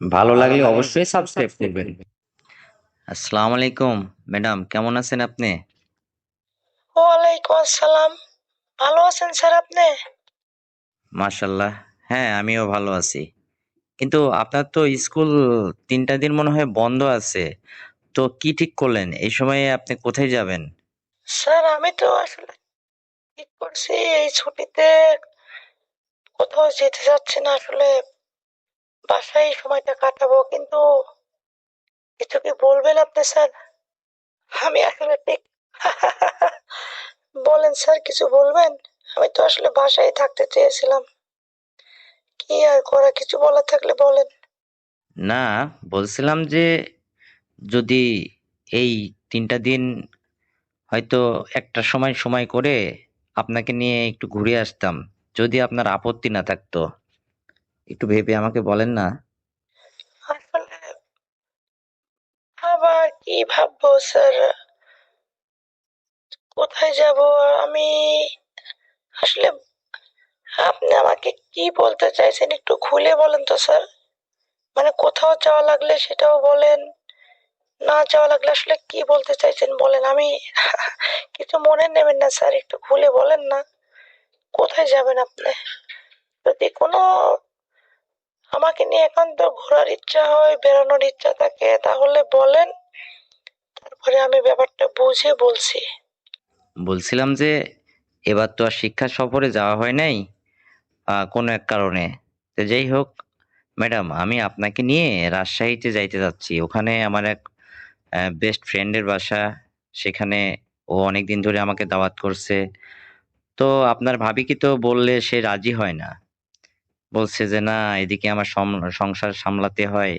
ভালো লাগলে অবশ্যই সাবস্ক্রাইব করবেন। আসসালামু আলাইকুম ম্যাডাম, কেমন আছেন আপনি? ওয়ালাইকুম আসসালাম। ভালো আছেন স্যার আপনি? মাশাল্লাহ, হ্যাঁ আমিও ভালো আছি। কিন্তু আপনার তো স্কুল 3টা দিন মনে হয় বন্ধ আছে। তো কি ঠিক করলেন, এই সময়ে আপনি কোথায় যাবেন? স্যার আমি তো আসলে ঠিক করছি এই ছুটিতে কোথাও যেতে চাচ্ছি না, আসলে বাসায় এই সময়টা কাটাবো। কিন্তু কিছু কি বলবেন আপনি স্যার? আমি আসলে ঠিক বলেন স্যার, কিছু বলবেন? আমি তো আসলে বাসায় থাকতে চেয়েছিলাম। কি আর করা, কিছু বলার থাকলে বলেন। না, বলছিলাম যে যদি এই 3টা দিন হয়তো একটা সময় সময় করে আপনাকে নিয়ে একটু ঘুরে আসতাম, যদি আপনার আপত্তি না থাকতো। একটু ভেবে আমাকে বলেন না। আসলে আবার কি ভাববো স্যার, কোথায় যাব আমি? আসলে আপনি আমাকে কি বলতে চাইছেন একটু খুলে বলেন তো স্যার। মানে কোথাও যাওয়া লাগলে সেটাও বলেন, না যাওয়া লাগলে আসলে কি বলতে চাইছেন বলেন। আমি কিছু মনে নেবেন না স্যার, একটু খুলে বলেন না কোথায় যাবেন আপনি। যদি কোনো আমাকে নিয়ে একান্ত ঘোরার ইচ্ছা হয়, বেড়ানোর ইচ্ছা থাকে, তাহলে বলেন, তারপরে আমি ব্যাপারটা বুঝে বলছি। বলছিলাম যে এবার তো আর শিক্ষা সফরে যাওয়া হয় নাই কোনো এক কারণে। তো যাই হোক ম্যাডাম, আমি আপনাকে নিয়ে রাজশাহীতে যাইতে যাচ্ছি। ওখানে আমার এক বেস্ট ফ্রেন্ডের বাসা। সেখানে ও অনেকদিন ধরে আমাকে দাওয়াত করছে। তো আপনার ভাবিকে তো বললে সে রাজি হয় না। বলছে যে না, এদিকে আমার সংসার সামলাতে হয়।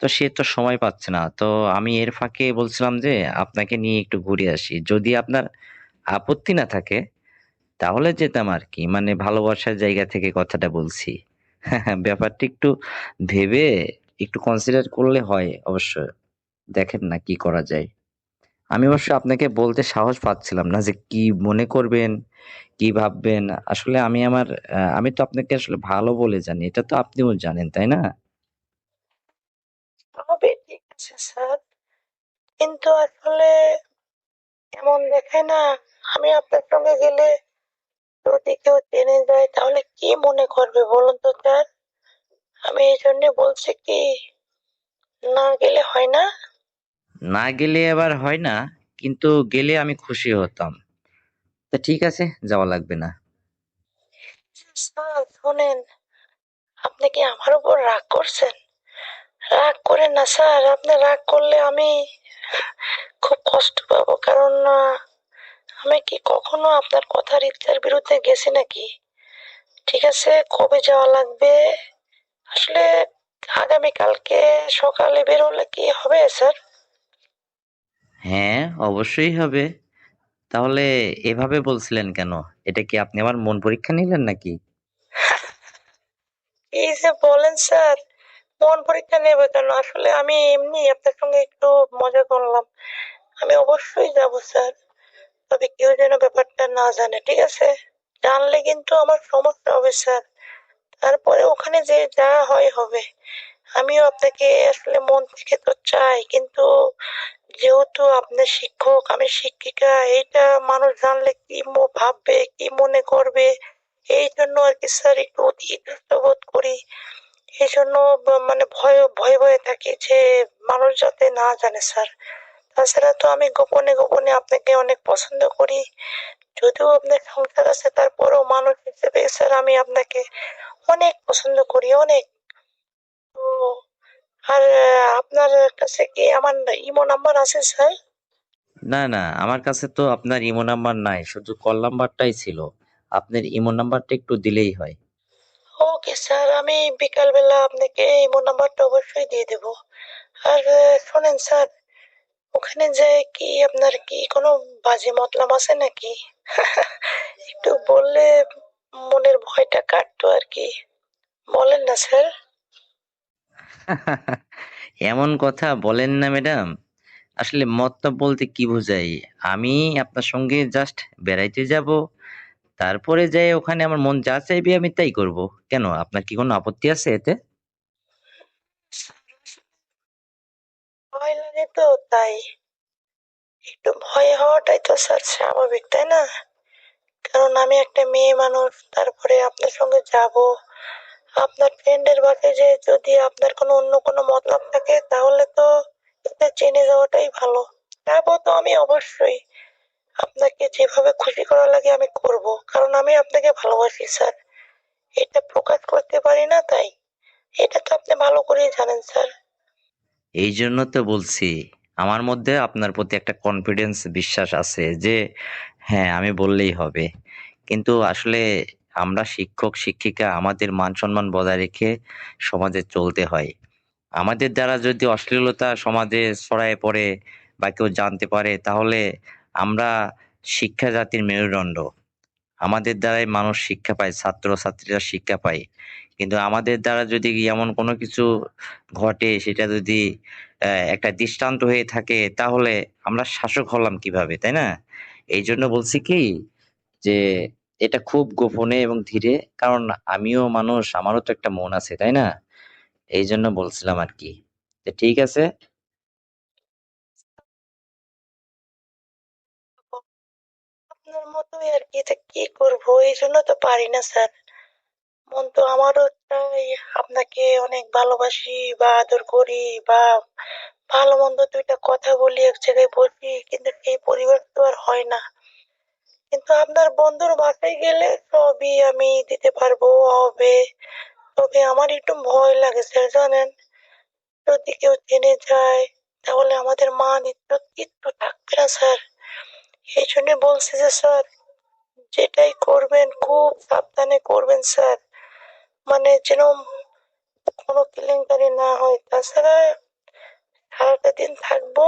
তো সে তো সময় পাচ্ছে না। তো আমি এর ফাঁকে বলছিলাম যে আপনাকে নিয়ে একটু ঘুরে আসি, যদি আপনার আপত্তি না থাকে তাহলে যেতাম আর কি। মানে ভালোবাসার জায়গা থেকে কথাটা বলছি। ব্যাপারটা একটু ভেবে একটু কনসিডার করলে হয় অবশ্য। দেখেন না কি করা যায়। আমি অবশ্য আপনাকে বলতে সাহস পাচ্ছিলাম না যে কি মনে করবেন, কি ভাববেন। আসলে আমি তো আপনাকে আসলে ভালো বলে জানি, এটা তো আপনিও জানেন, তাই না? তবে ঠিক আছে স্যার, কিন্তু আসলে এমন দেখায় না, আমি আপনার সঙ্গে গেলে যদি কেউ জেনে যায় তাহলে কি মনে করবে বলুন তো স্যার। আমি এই জন্য বলছি কি, না গেলে হয় না? না গেলে আবার হয় না, কিন্তু গেলে আমি খুশি হতাম। তা ঠিক আছে, যাওয়া লাগবে না। স্যার শোনেন, আপনি কি আমার উপর রাগ করছেন? রাগ করেন না স্যার, আপনি রাগ করলে আমি খুব কষ্ট পাবো। কারণ আমি কি কখনো আপনার কথার ইচ্ছার বিরুদ্ধে গেছি নাকি? ঠিক আছে, কবে যাওয়া লাগবে? আসলে আগামীকালকে সকালে বের হলে কি হবে স্যার? হ্যাঁ, অবশ্যই হবে। তাহলে এভাবে বলছিলেন কেন? এটা কি আপনি আমার মন পরীক্ষা নিলেন নাকি? এই যে বলেন স্যার, মন পরীক্ষা নেবে কেন? আসলে আমি এমনি আপনার সঙ্গে একটু মজা করলাম। আমি অবশ্যই যাব স্যার, তবে কেউ যেন ব্যাপারটা না জানে, ঠিক আছে? জানলে কিন্তু আমার সমস্যা হবে স্যার। তারপরে ওখানে যে যা হয় হবে। আমিও আপনাকে আসলে মন থেকে তো চাই, কিন্তু যেহেতু আপনি শিক্ষক, আমি শিক্ষিকা, এইটা মানুষ জানলে কি ভাববে, কি মনে করবে, এই জন্য আর কি স্যার একটু ইতস্ত বোধ করি। এই জন্য মানে ভয়ে ভয়ে ভয়ে থাকি যে মানুষ যাতে না জানে স্যার। তাছাড়া তো আমি গোপনে গোপনে আপনাকে অনেক পছন্দ করি। যদিও আপনার সংসার আছে, তারপরেও মানুষ হিসেবে স্যার আমি আপনাকে অনেক পছন্দ করি, অনেক। তো আর আপনার কাছে কি আমার ইমো নাম্বার আছে স্যার? না, না, আমার কাছে তো আপনার ইমো নাম্বার নাই। শুধু কল নাম্বারটাই ছিল। আপনার ইমো নাম্বারটা একটু দিলেই হয়। ওকে স্যার, আমি বিকাল বেলা আপনাকে ইমো নাম্বারটা অবশ্যই দিয়ে দেবো। আর শোনেন স্যার, ওখানে যে কি আপনার কি কোনো বাজে মতলব আছে নাকি? একটু বললে মনের ভয়টা কাটতো আর কি। বলেন না স্যার। এমন কথা বলেন না ম্যাডাম। আসলে মতলব বলতে কি বোঝাই? আমি আপনার সঙ্গে জাস্ট বেড়াইতে যাব। তারপরে যাই ওখানে আমার মন যা চাইবে আমি তাই করব। কেন, আপনার কি কোনো আপত্তি আছে এতে? ভয় লাগে তো তাই। একটু ভয় হওয়াটাই তো স্যার স্বাভাবিক, তাই না? কারণ আমি একটা মেয়ে মানুষ, তারপরে আপনার সঙ্গে যাব। আপনার ফ্রেন্ডের বাসায় যে যদি আপনার অন্য কোনো মতলব থাকে তাহলে তো এটা জেনে যাওয়াটাই ভালো। যাবো তো আমি অবশ্যই। আপনাকে যেভাবে খুশি করা লাগে আমি করব, কারণ আমি আপনাকে ভালোবাসি স্যার। এটা প্রকাশ করতে পারি না তাই। এটা তো আপনি ভালো করেই জানেন স্যার। এই জন্য তো বলছি আমার মধ্যে আপনার প্রতি একটা কনফিডেন্স বিশ্বাস আছে যে হ্যাঁ আমি বললেই হবে। কিন্তু আসলে আমরা শিক্ষক শিক্ষিকা আমাদের মান সম্মান বজায় রেখে সমাজে চলতে হয়। আমাদের দ্বারা যদি অশ্লীলতা সমাজে ছড়ায় পড়ে বা কেউ জানতে পারে তাহলে আমরা শিক্ষা জাতির মেরুদণ্ড। আমাদের দ্বারাই মানুষ শিক্ষা পায়, ছাত্র-ছাত্রীরা শিক্ষা পায়। কিন্তু আমাদের দ্বারা যদি এমন কোনো কিছু ঘটে সেটা যদি একটা দৃষ্টান্ত হয়ে থাকে তাহলে আমরা শাসক হলাম কিভাবে, তাই না? এইজন্য বলছি কি যে এটা খুব গোপনে এবং ধীরে কারণ আমিও মানুষ, আমারও তো একটা মন আছে, তাই না? এইজন্য বলছিলাম আরকি। তো ঠিক আছে। আপনার মতোই আর কি, তা কি করবো, এই জন্য তো পারি না স্যার। মন তো আমারও চাই আপনাকে অনেক ভালোবাসি বা আদর করি, বা ভালো মন্দ দুইটা কথা বলি, এক জায়গায় বসি, কিন্তু সেই পরিবেশ তো আর হয় না। কিন্তু আপনার বন্ধুর বাসায় গেলে সবই আমি দিতে পারবো, হবে। তবে আমার একটু ভয় লাগে স্যার, জানেন? যদি কেউ জেনে যায় তাহলে আমাদের মান ইজ্জত কিচ্ছু থাকবে না স্যার। এই জন্য বলছি যে স্যার, যেটাই করবেন খুব সাবধানে করবেন স্যার। মানে যেন কোনো কেলেঙ্কারি না হয়। তাছাড়া সারাটা দিন থাকবো,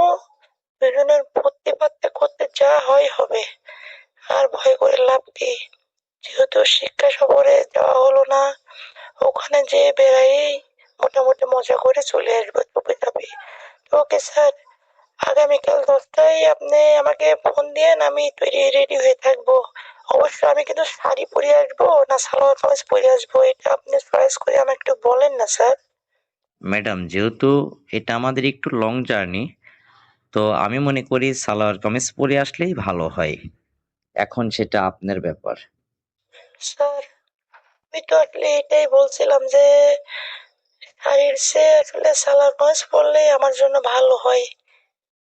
দুজনের ফুর্তি ফার্তা করতে যা হয় হবে। আর ভয় করে লাভ কি? যেহেতু শিক্ষা সফরে যাওয়া হলো না, ওখানে যেয়ে বেড়াই মোটামুটি মজা করে চলে আসবো চুপি চাপি। ওকে স্যার, আগামীকাল 10টায় আপনি আমাকে ফোন দিয়েন, আমি তৈরি রেডি হয়ে থাকবো। অবশ্য আমি কিন্তু শাড়ি পরে আসবো না সালোয়ার কামিজ পরে আসবো, এটা আপনি চয়েস করে আমাকে একটু বলেন না স্যার। ম্যাডাম যেহেতু এটা আমাদের একটু লং জার্নি তো আমি মনে করি সালোয়ার কামিজ পরে আসলেই ভালো হয়। এখন সেটা আপনার ব্যাপার। স্যার, আমি তো আসলে এটাই বলছিলাম যে শাড়ির চেয়ে আসলে সালোয়ার কামিজ পরলেই আমার জন্য ভালো হয়।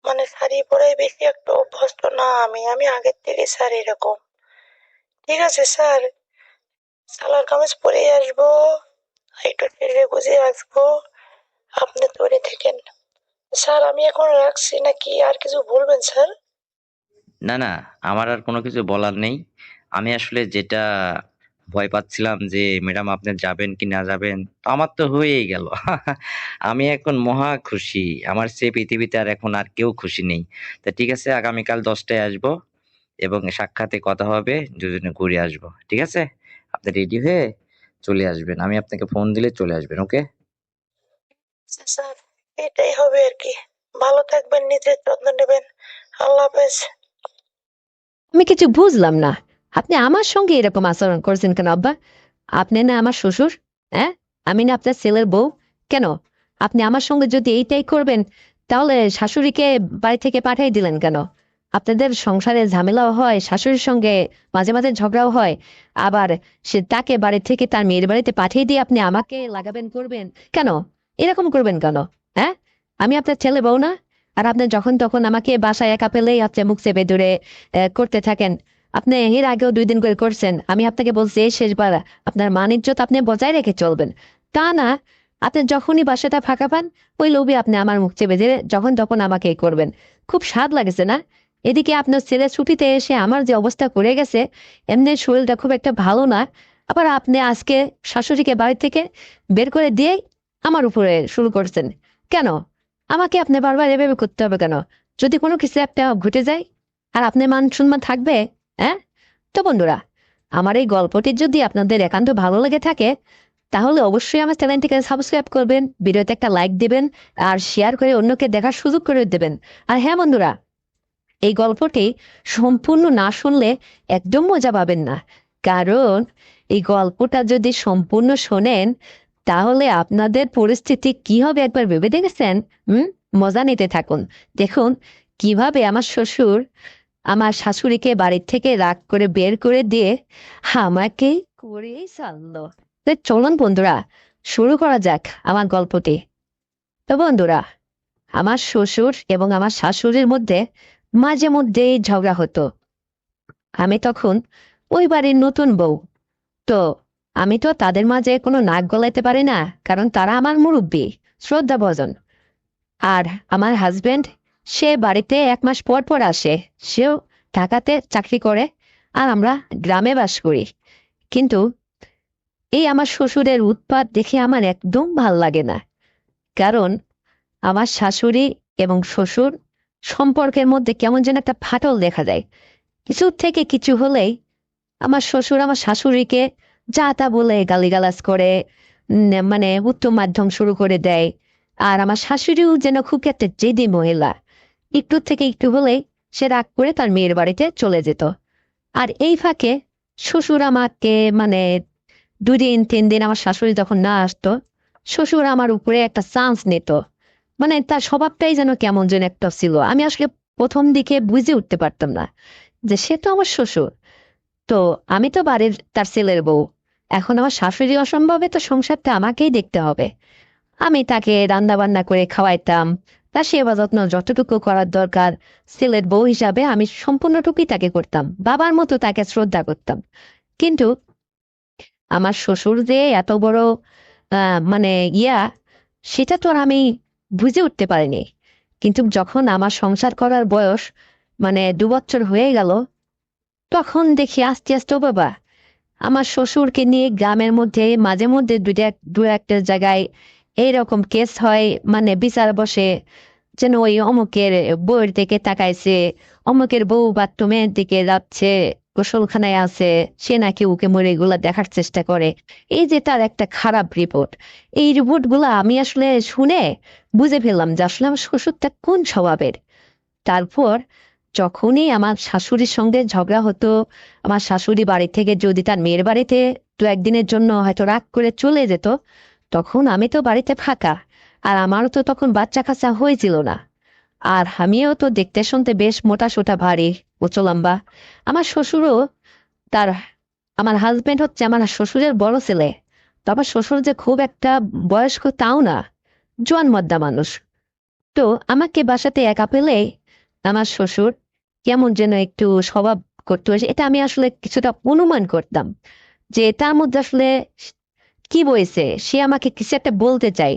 মানে শাড়ি পরে বেশি একটু অভ্যস্ত না আমি, আমি আগের থেকে স্যার এরকম। ঠিক আছে স্যার, সালোয়ার কামিজ পরেই আসবো, একটু সেজে গুজে আসবো, আপনি তৈরি থাকেন। স্যার আমি এখন রাখছি, নাকি আর কিছু বলবেন স্যার? না, না, আমার আর কোনো কিছু বলার নেই। আমি আসলে যেটা ভয় পাচ্ছিলাম যে ম্যাডাম আপনি যাবেন কি না যাবেন? তো আমার তো হয়েই গেল। আমি এখন মহা খুশি। আমার চেয়ে পৃথিবীতে আর এখন আর কেউ খুশি নেই। তো ঠিক আছে আগামীকাল 10টায় আসবো এবং সাক্ষাতে কথা হবে, দুজনে ঘুরে আসবো। ঠিক আছে? আপনি রেডি হয়ে চলে আসবেন। আমি আপনাকে ফোন দিলে চলে আসবেন, ওকে? আচ্ছা স্যার, এটাই হবে আর কি। ভালো থাকবেন, নিজের যত্ন নেবেন। আল্লাহ হাফেজ। আমি কিছু বুঝলাম না। আপনি আমার সঙ্গে এরকম আচরণ করছেন কেন আব্বা? আপনি না আমার শ্বশুর? হ্যাঁ, আমি না আপনার ছেলের বউ? কেন আপনি আমার সঙ্গে যদি এইটাই করবেন তাহলে শাশুড়িকে বাড়ি থেকে পাঠিয়ে দিলেন কেন? আপনাদের সংসারে ঝামেলাও হয়, শাশুড়ির সঙ্গে মাঝে মাঝে ঝগড়াও হয়, আবার সে তাকে বাড়ি থেকে তার মেয়ের বাড়িতে পাঠিয়ে দিয়ে আপনি আমাকে লাগাবেন করবেন কেন? এরকম করবেন কেন? হ্যাঁ, আমি আপনার ছেলে বউ না? আর আপনি যখন তখন আমাকে বাসায় একা পেলেই আপনি মুখ চেপে ধরে করতে থাকেন। আপনি এর আগেও 2 দিন করে করছেন। আমি আপনাকে বলছি এই শেষবার আপনার মান ইজ্জত আপনি বজায় রেখে চলবেন। তা না, আপনি যখনই বাসাটা ফাঁকা পান ওই লোভে আপনি আমার মুখ চেপে ধরে যখন তখন আমাকে এই করবেন। খুব স্বাদ লাগছে না? এদিকে আপনার ছেলে ছুটিতে এসে আমার যে অবস্থা করে গেছে, এমনি শরীরটা খুব একটা ভালো না, আবার আপনি আজকে শাশুড়িকে বাড়ি থেকে বের করে দিয়ে আমার উপরে শুরু করছেন কেন? আমাকে আপনি বারবার এভাবে করতে হবে কেন? যদি কোনো কিছু একটা ঘটে যায় আর আপনার মান সম্মান থাকবে? হ্যাঁ, তো বন্ধুরা, আমার এই গল্পটি যদি আপনাদের একান্ত ভালো লেগে থাকে তাহলে অবশ্যই আমার চ্যানেলটিকে সাবস্ক্রাইব করবেন, ভিডিওতে একটা লাইক দিবেন আর শেয়ার করে অন্যকে দেখার সুযোগ করে দেবেন। আর হ্যাঁ বন্ধুরা, এই গল্পটি সম্পূর্ণ না শুনলে একদম মজা পাবেন না, কারণ এই গল্পটা যদি সম্পূর্ণ শোনেন তাহলে আপনাদের পরিস্থিতি কি হবে একবার ভেবে দেখেছেন? হুম? মজা নিতে থাকুন। দেখুন কিভাবে আমার শ্বশুর আমার শাশুড়িকে বাড়ির থেকে রাগ করে বের করে দিয়ে আমাকে করেই ছাড়লো। তো চলুন বন্ধুরা, শুরু করা যাক আমার গল্পটি। তো বন্ধুরা, আমার শ্বশুর এবং আমার শাশুড়ির মধ্যে মাঝে মধ্যেই ঝগড়া হতো। আমি তখন ওই বাড়ির নতুন বউ। তো আমি তো তাদের মাঝে কোনো নাক গলাইতে পারি না, কারণ তারা আমার মুরব্বী, শ্রদ্ধাভাজন। আর আমার হাজবেন্ড, সে বাড়িতে 1 মাস পর পর আসে। সেও ঢাকাতে চাকরি করে, আর আমরা গ্রামে বাস করি। কিন্তু এই আমার শ্বশুরের উৎপাত দেখে আমার একদম ভাল লাগে না। কারণ আমার শাশুড়ি এবং শ্বশুর সম্পর্কের মধ্যে কেমন যেন একটা ফাটল দেখা যায়। কিছু থেকে কিছু হলেই আমার শ্বশুর আমার শাশুড়িকে যা তা বলে গালিগালাজ করে, মানে উত্তম মাধ্যম শুরু করে দেয়। আর আমার শাশুড়িও যেন খুব একটা জেদি মহিলা, একটু থেকে একটু হলেই সে রাগ করে তার মেয়ের বাড়িতে চলে যেত। আর এই ফাঁকে শ্বশুর আমাকে, মানে 2 দিন 3 দিন আমার শাশুড়ি যখন না আসতো, শ্বশুর আমার উপরে একটা চান্স নিত। মানে তার স্বভাবটাই যেন কেমন যেন একটা ছিল। আমি আসলে প্রথম দিকে বুঝে উঠতে পারতাম না যে সে তো আমার শ্বশুর। তো আমি তো বাড়ির তার ছেলের বউ। এখন আমার শাশুড়ি অসম্ভবে, তো সংসারটা আমাকেই দেখতে হবে। আমি তাকে রান্না বান্না করে খাওয়াইতাম, তার সেবা যত্ন যতটুকু করার দরকার ছেলের বউ হিসাবে আমি সম্পূর্ণটুকুই তাকে করতাম, বাবার মতো তাকে শ্রদ্ধা করতাম। কিন্তু আমার শ্বশুর যে এত বড় মানে ইয়া, সেটা তো আর আমি বুঝে উঠতে পারিনি। কিন্তু যখন আমার সংসার করার বয়স মানে 2 বছর হয়ে গেল, তখন দেখি আস্তে আস্তে, ও বাবা, আমার শ্বশুরকে নিয়ে গ্রামের মধ্যে মাঝে মধ্যে দু একটা জায়গায় এইরকম কেস হয়, মানে বিচার বসে, যেন ওই অমুকের বউয়ের দিকে তাকাইছে, অমুকের বউ বাথরুমের দিকে যাচ্ছে, গোসলখানায় আছে, সে নাকি ওকে মরে এগুলা দেখার চেষ্টা করে। এই যে তার একটা খারাপ রিপোর্ট, এই রিপোর্ট গুলা আমি আসলে শুনে বুঝে ফেললাম যে আসলে আমার শ্বশুরটা কোন স্বভাবের। তারপর যখনই আমার শাশুড়ির সঙ্গে ঝগড়া হতো, আমার শাশুড়ি বাড়ি থেকে যদি তার মেয়ের বাড়িতে 1দিনের জন্য হয়তো রাগ করে চলে যেত, তখন আমি তো বাড়িতে ফাঁকা। আর আমারও তো তখন বাচ্চা কাচ্চা হয়েছিল না। আর আমিও তো দেখতে শুনতে বেশ মোটা সোটা ভারী, উঁচু লম্বা। আমার শ্বশুরও তার, আমার হাজবেন্ড হচ্ছে আমার শ্বশুরের বড় ছেলে। তো আমার শ্বশুর যে খুব একটা বয়স্ক তাও না, জোয়ান মদ্দা মানুষ। তো আমাকে বাসাতে একা পেলে আমার শ্বশুর কেমন যেন একটু স্বভাব করতে হয়েছে, এটা আমি আসলে কিছুটা অনুমান করতাম যে তার মধ্যে আসলে কি বইছে, সে আমাকে কিছু একটা বলতে চাই।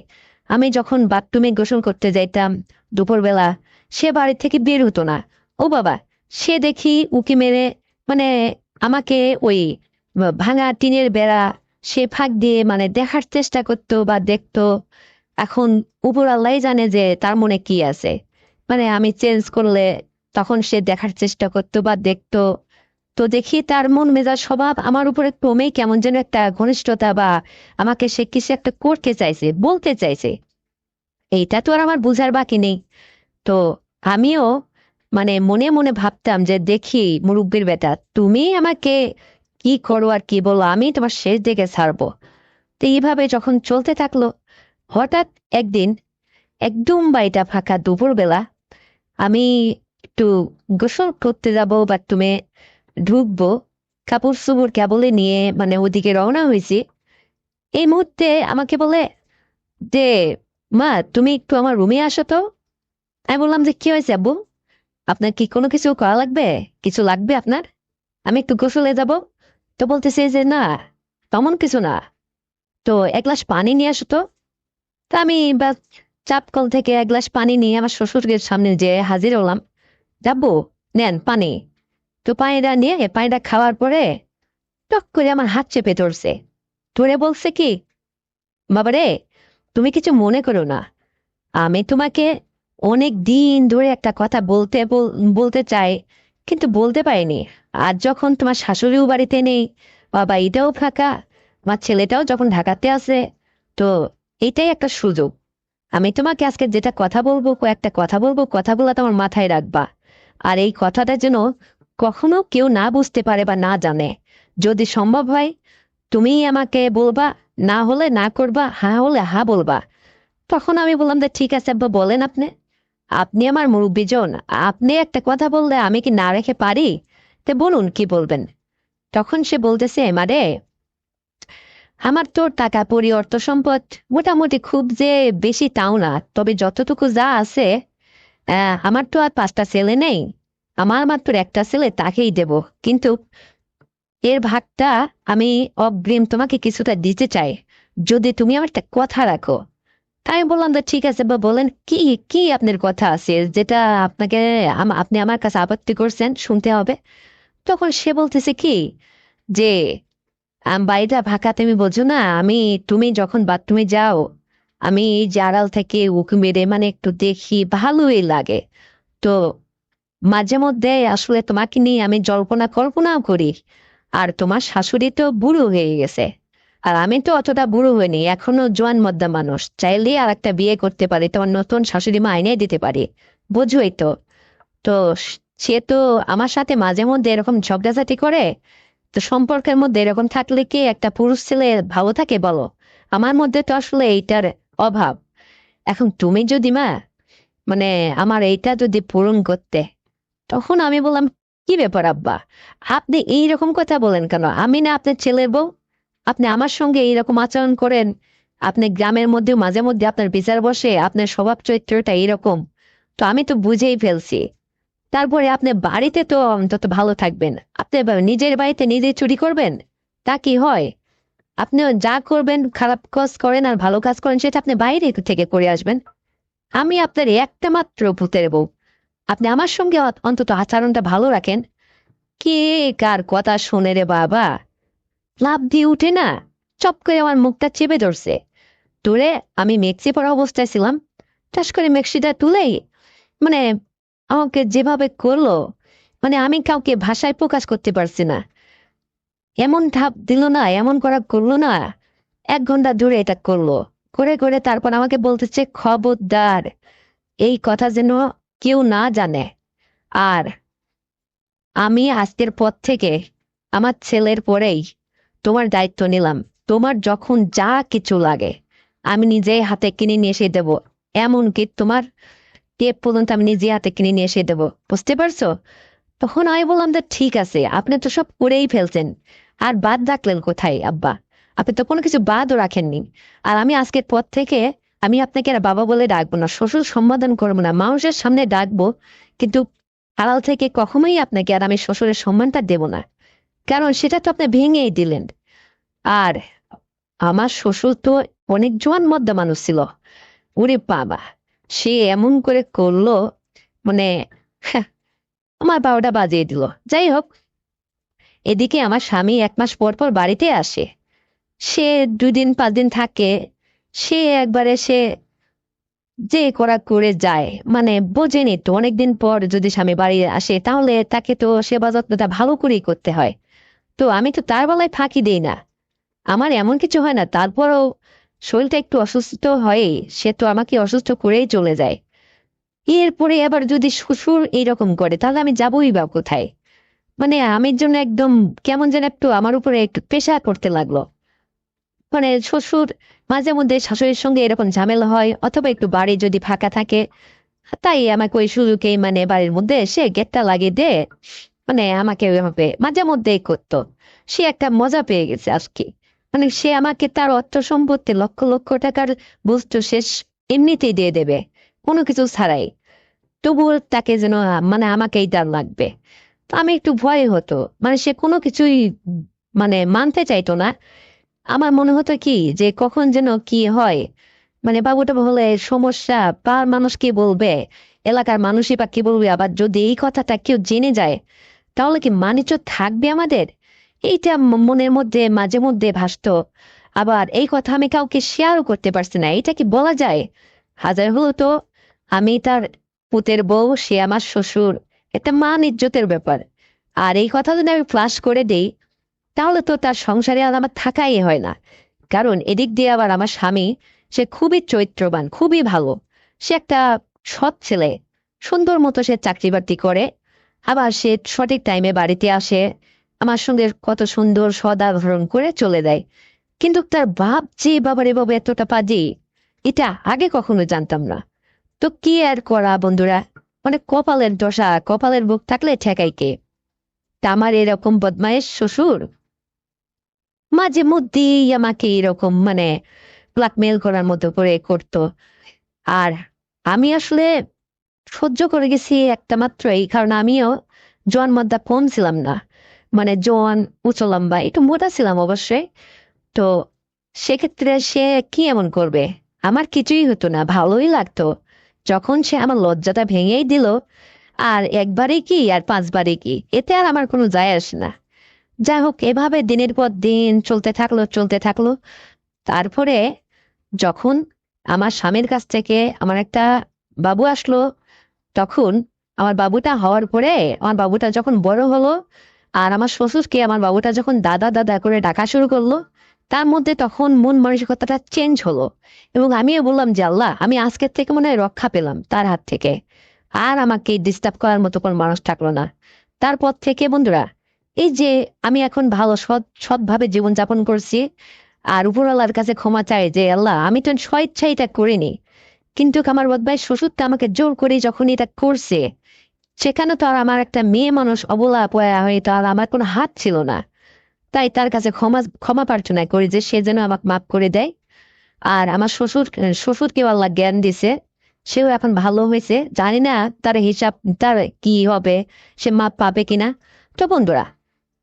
আমি যখন বাথরুমে গোসল করতে যাইতাম দুপুরবেলা, সে বাড়ি থেকে বের হতো না। ও বাবা, সে দেখি উকি মেরে, মানে আমাকে ওই ভাঙা টিনের বেড়া, সে ফাঁক দিয়ে মানে দেখার চেষ্টা করতো বা দেখতো। এখন উপর আল্লাহই জানে যে তার মনে কি আছে। মানে আমি চেঞ্জ করলে তখন সে দেখার চেষ্টা করতো বা দেখতো। তো দেখি তার মন মেজাজ স্বভাব আমার উপরে ক্রমেই কেমন যেন একটা ঘনিষ্ঠতা, বা আমাকে সে কিছু একটা করতে চাইছে, বলতে চাইছে। এইটা তো আর আমার বুঝার বাকি নেই। তো আমিও মানে মনে মনে ভাবতাম যে দেখি মুরব্বির বেটা, তুমি আমাকে কি করো আর কি বলো, আমি তোমার শেষ দিকে ছাড়বো। তো এইভাবে যখন চলতে থাকলো, হঠাৎ একদিন একদম বাড়িটা ফাঁকা দুপুরবেলা, আমি একটু গোসল করতে যাবো বাথরুমে, ঢুকবো, কাপড় চোপড় কেবলে নিয়ে মানে ওদিকে রওনা হয়েছি। এই মুহূর্তে আমাকে বলে যে, মা তুমি একটু আমার রুমে আসো তো। আমি বললাম যে কি হয়েছে আব্বু, আপনার কি কোনো কিছু করা লাগবে, কিছু লাগবে আপনার, আমি একটু গোসলে যাব। তো বলতেছে যে না, তেমন কিছু না, তো 1 গ্লাস পানি নিয়ে আসো তো। তা আমি বা চাপ কল থেকে 1 গ্লাস পানি নিয়ে আমার শ্বশুরের সামনে যে হাজির হলাম। যাবো, নেন পানি। তো পানিটা নিয়ে পানিটা খাওয়ার পরে টক করে আমার হাত চেপে ধরছে, ধরে বলছে কি, বাবারে, তুমি কিছু মনে করো না, আমি তোমাকে অনেক দিন ধরে একটা কথা বলতে চাই, কিন্তু বলতে পারিনি। আজ যখন তোমার শাশুড়িও বাড়িতে নেই, বাবা এটাও ফাঁকা, আমার ছেলেটাও যখন ঢাকাতে আছে, তো এইটাই একটা সুযোগ। আমি তোমাকে আজকে যেটা কথা বলবো, কয়েকটা কথা বলবো, কথাগুলো তোমার মাথায় রাখবা। আর এই কথাটা যেন কখনো কেউ না বুঝতে পারে বা না জানে। যদি সম্ভব হয় তুমি আমাকে বলবা, না হলে না করবা, হ্যাঁ হলে হ্যাঁ বলবা। তখন আমি বললাম যে ঠিক আছে আব্বা, বলেন আপনি। আপনি আমার মুরব্বীজন, আপনি একটা কথা বললে আমি কি না রেখে পারি? তে বলুন কি বলবেন। তখন সে বলতেছে, মারে আমার তো টাকা পরি অর্থ সম্পদ মোটামুটি খুব যে বেশি তাও না, তবে যতটুকু যা আছে আমার তো আর 5টা ছেলে নেই, আমার মাত্র একটা ছেলে, তাকেই দেব। কিন্তু এর ভাগটা আমি অগ্রিম তোমাকে কিছুটা দিতে চাই, যদি তুমি আমার একটা কথা রাখো। তাই আমি বললাম যে ঠিক আছে, বা বলেন কি কি আপনার কথা আছে যেটা আপনাকে আপনি আমার কাছে আপত্তি করছেন, শুনতে হবে। তখন সে বলতেছে কি যে বাড়িটা ফাঁকা, তুমি বোঝো না, আমি তুমি যখন বাথরুমে যাও আমি এই যে আড়াল থেকে উঁকি মেরে মানে একটু দেখি, ভালোই লাগে। তো মাঝে মধ্যে আসলে তোমাকে নিয়ে আমি জল্পনা কল্পনাও করি। আর তোমার শাশুড়ি তো বুড়ো হয়ে গেছে, আর আমি তো অতটা বুড়ো হইনি, এখনো জোয়ান মদ্দা মানুষ, চাইলেই আর একটা বিয়ে করতে পারি, তোমার নতুন শাশুড়ি মা এনে দিতে পারি, বোঝোই তো। তো সে তো আমার সাথে মাঝে মধ্যে এরকম ঝগড়াঝাটি করে। তো সম্পর্কের মধ্যে এরকম থাকলে কি একটা পুরুষ ছেলে ভালো থাকে বলো? আমার মধ্যে তো আসলে এইটার অভাব। এখন তুমি যদি মানে আমার এইটা যদি পূরণ করতে। তখন আমি বললাম, কি ব্যাপার আব্বা, আপনি এইরকম কথা বলেন কেন? আমি না আপনার ছেলের বউ? আপনি আমার সঙ্গে এইরকম আচরণ করেন? আপনি গ্রামের মধ্যে মাঝে মধ্যে আপনার বিচার বসে, আপনার স্বভাব চরিত্রটা এইরকম। তো আমি তো বুঝেই ফেলছি। তারপরে আপনি বাড়িতে তো অন্তত ভালো থাকবেন, আপনি নিজের বাড়িতে নিজে চুরি করবেন? তা কি হয়? আপনিও যা করবেন, খারাপ কাজ করেন আর ভালো কাজ করেন, সেটা আপনি বাইরে থেকে করে আসবেন। আমি আপনার একটা মাত্র ভূতের বউ, আপনি আমার সঙ্গে অন্তত আচরণটা ভালো রাখেন। কে কার কথা শোনে রে বাবা, লাভ দিয়ে উঠে না, চপ করে আমার মুখটা চেপে ধরছে। তোরে আমি মেক্সি পরা অবস্থায় ছিলাম, টাস করে মেক্সিটা তুলেই মানে আমাকে যেভাবে করলো, মানে আমি কাউকে ভাষায় প্রকাশ করতে পারছি না। এমন ধাপ দিল না, এমন করা করলো না, 1 ঘন্টা ধরে এটা করলো। করে করে তারপর আমাকে বলতেছে, খবরদার এই কথা যেন কেউ না জানে। আর আমি আজকের পর থেকে আমার ছেলের পরেই তোমার দায়িত্ব নিলাম। তোমার যখন যা কিছু লাগে আমি নিজেই হাতে কিনে নিয়ে এসে দেবো। এমনকি তোমার টেপ পর্যন্ত আমি নিজে হাতে কিনে নিয়ে এসে দেবো, বুঝতে পারছো? তখন আমি বললাম যে ঠিক আছে, আপনি তো সব করেই ফেলছেন, আর বাদ রাখলেন কোথায় আব্বা? আপনি তো কোনো কিছু বাদও রাখেননি। আর আমি আজকের পর থেকে আমি আপনাকে আর বাবা বলে ডাকবো না, শ্বশুর সম্বোধন করবো না, মানুষের সামনে ডাকবো, কিন্তু আড়াল থেকে কখনোই আপনাকে আর আমি শ্বশুরের সম্মানটা দেব না, কারণ সেটা তো আপনি ভেঙেই দিলেন। আর আমার শ্বশুর তো অনেক জোয়ান মদ্দা মানুষ ছিল, ওরে বাবা, সে এমন করে করলো, মানে হ্যাঁ, আমার 12টা বাজিয়ে দিল। যাই হোক, এদিকে আমার স্বামী 1 মাস পর পর বাড়িতে আসে। সে 2 দিন 5 দিন থাকে। সে একবার এসে যে করা করে যায়, মানে বোঝেনি তো, অনেকদিন পর যদি স্বামী বাড়ি আসে তাহলে তাকে তো সেবা যত্নটা ভালো করেই করতে হয়। তো আমি তো তার বেলায় ফাঁকি দিই না, আমার এমন কিছু হয় না, তারপরও শরীরটা একটু অসুস্থ হয়, সে তো আমাকে অসুস্থ করেই চলে যায়। এরপরে আবার যদি শ্বশুর এইরকম করে তাহলে আমি যাবোই বা কোথায়? মানে আমি জন্য একদম কেমন যেন একটু আমার উপরে একটু পেশা করতে লাগলো। মানে শ্বশুর মাঝে মধ্যে শাশুড়ির সঙ্গে এরকম ঝামেলা হয়, অথবা একটু বাড়ি যদি ফাঁকা থাকে, তাই আমাকে ওই সুযোগে মানে বাড়ির মধ্যে এসে গেটটা লাগিয়ে দে, মানে আমাকে ওইভাবে মাঝে মধ্যেই করতো। সে একটা মজা পেয়ে গেছে আজকে, মানে সে আমাকে তার অর্থ সম্পত্তি লক্ষ লক্ষ টাকার বস্তু শেষ এমনিতেই দিয়ে দেবে, কোনো কিছু ছাড়াই। তবুও তাকে যেন মানে আমাকেই তার লাগবে। তো আমি একটু ভয় হতো, মানে সে কোনো কিছুই মানে মানতে চাইতো না। আমার মনে হতো কি যে কখন যেন কি হয়, মানে বাবুটা হলে সমস্যা, পাড়ার মানুষ কি বলবে, এলাকার মানুষই বা কি বলবে, আবার যদি এই কথাটা কেউ জেনে যায় তাহলে কি মানিজ্য থাকবে আমাদের? এইটা মনের মধ্যে মাঝে মধ্যে ভাসতো। আবার এই কথা আমি কাউকে শেয়ারও করতে পারছি না, এটা কি বলা যায়? হাজার হলো তো আমি তার পুতের বউ, সে আমার শ্বশুর, এটা মান ইজ্জতের ব্যাপার। আর এই কথা যদি আমি ফ্লাশ করে দেই তাহলে তো তার সংসারে আর আমার থাকাই হয় না। কারণ এদিক দিয়ে আবার আমার স্বামী, সে খুবই চরিত্রবান, খুবই ভালো, সে একটা সৎ ছেলে, সুন্দর মতো সে চাকরি বাকরি করে, আবার সে সঠিক টাইমে বাড়িতে আসে, আমার সঙ্গে কত সুন্দর সদাচরণ করে চলে যায়। কিন্তু তার বাপ যে বাবার এভাবে এতটা পাজি, এটা আগে কখনো জানতাম না। তো কি আর করা বন্ধুরা, মানে কপালের দশা, কপালের বুক থাকলে ঠেকাই কে। তা আমার এরকম বদমাইশ শ্বশুর মাঝে মধ্যেই আমাকে এরকম মানে ব্ল্যাকমেল করার মতো করে করতো। আর আমি আসলে সহ্য করে গেছি একটা মাত্রই, কারণ আমিও জন্মদা কম ছিলাম না, মানে জোয়ান উঁচু লম্বা একটু মোটা ছিলাম অবশ্যই। তো সেক্ষেত্রে সে কি এমন করবে, আমার কিছুই হতো না, ভালোই লাগতো। যখন সে আমার লজ্জাটা ভেঙেই দিল, আর একবারই কি আর পাঁচবারই কি, এতে আর আমার কোনো যায় আসে না। যাই হোক, এভাবে দিনের পর দিন চলতে থাকলো। তারপরে যখন আমার স্বামীর কাছ থেকে আমার একটা বাবু আসলো, তখন আমার বাবুটা হওয়ার পরে, আমার বাবুটা যখন বড় হলো, আর আমার শ্বশুরকে আমার বাবুটা যখন দাদা দাদা করে ডাকা শুরু করলো, তার মধ্যে তখন মন মানসিকতাটা চেঞ্জ হলো। এবং আমিও বললাম যে আল্লাহ, আমি আজকের থেকে মনে হয় রক্ষা পেলাম তার হাত থেকে, আর আমাকে ডিস্টার্ব করার মতো কোনো মানুষ থাকলো না। তারপর থেকে বন্ধুরা, এই যে আমি এখন ভালো সৎভাবে জীবনযাপন করছি, আর উপরওয়ালার কাছে ক্ষমা চাই যে আল্লাহ, আমি তো স্বেচ্ছায় এটা করিনি, কিন্তু আমার বদভাই শ্বশুরটা আমাকে জোর করে যখন এটা করছে, সেখানে তো আর আমার একটা মেয়ে মানুষ অবলা পয়া হয়ে তো আর আমার কোনো হাত ছিল না। তাই তার কাছে ক্ষমা ক্ষমা প্রার্থনা করি যে সে যেন আমাকে মাফ করে দেয়। আর আমার শ্বশুরকেও আল্লাহ জ্ঞান দিছে, সেও এখন ভালো হয়েছে, জানি না তার হিসাব তার কি হবে, সে মাপ পাবে কিনা। তো বন্ধুরা,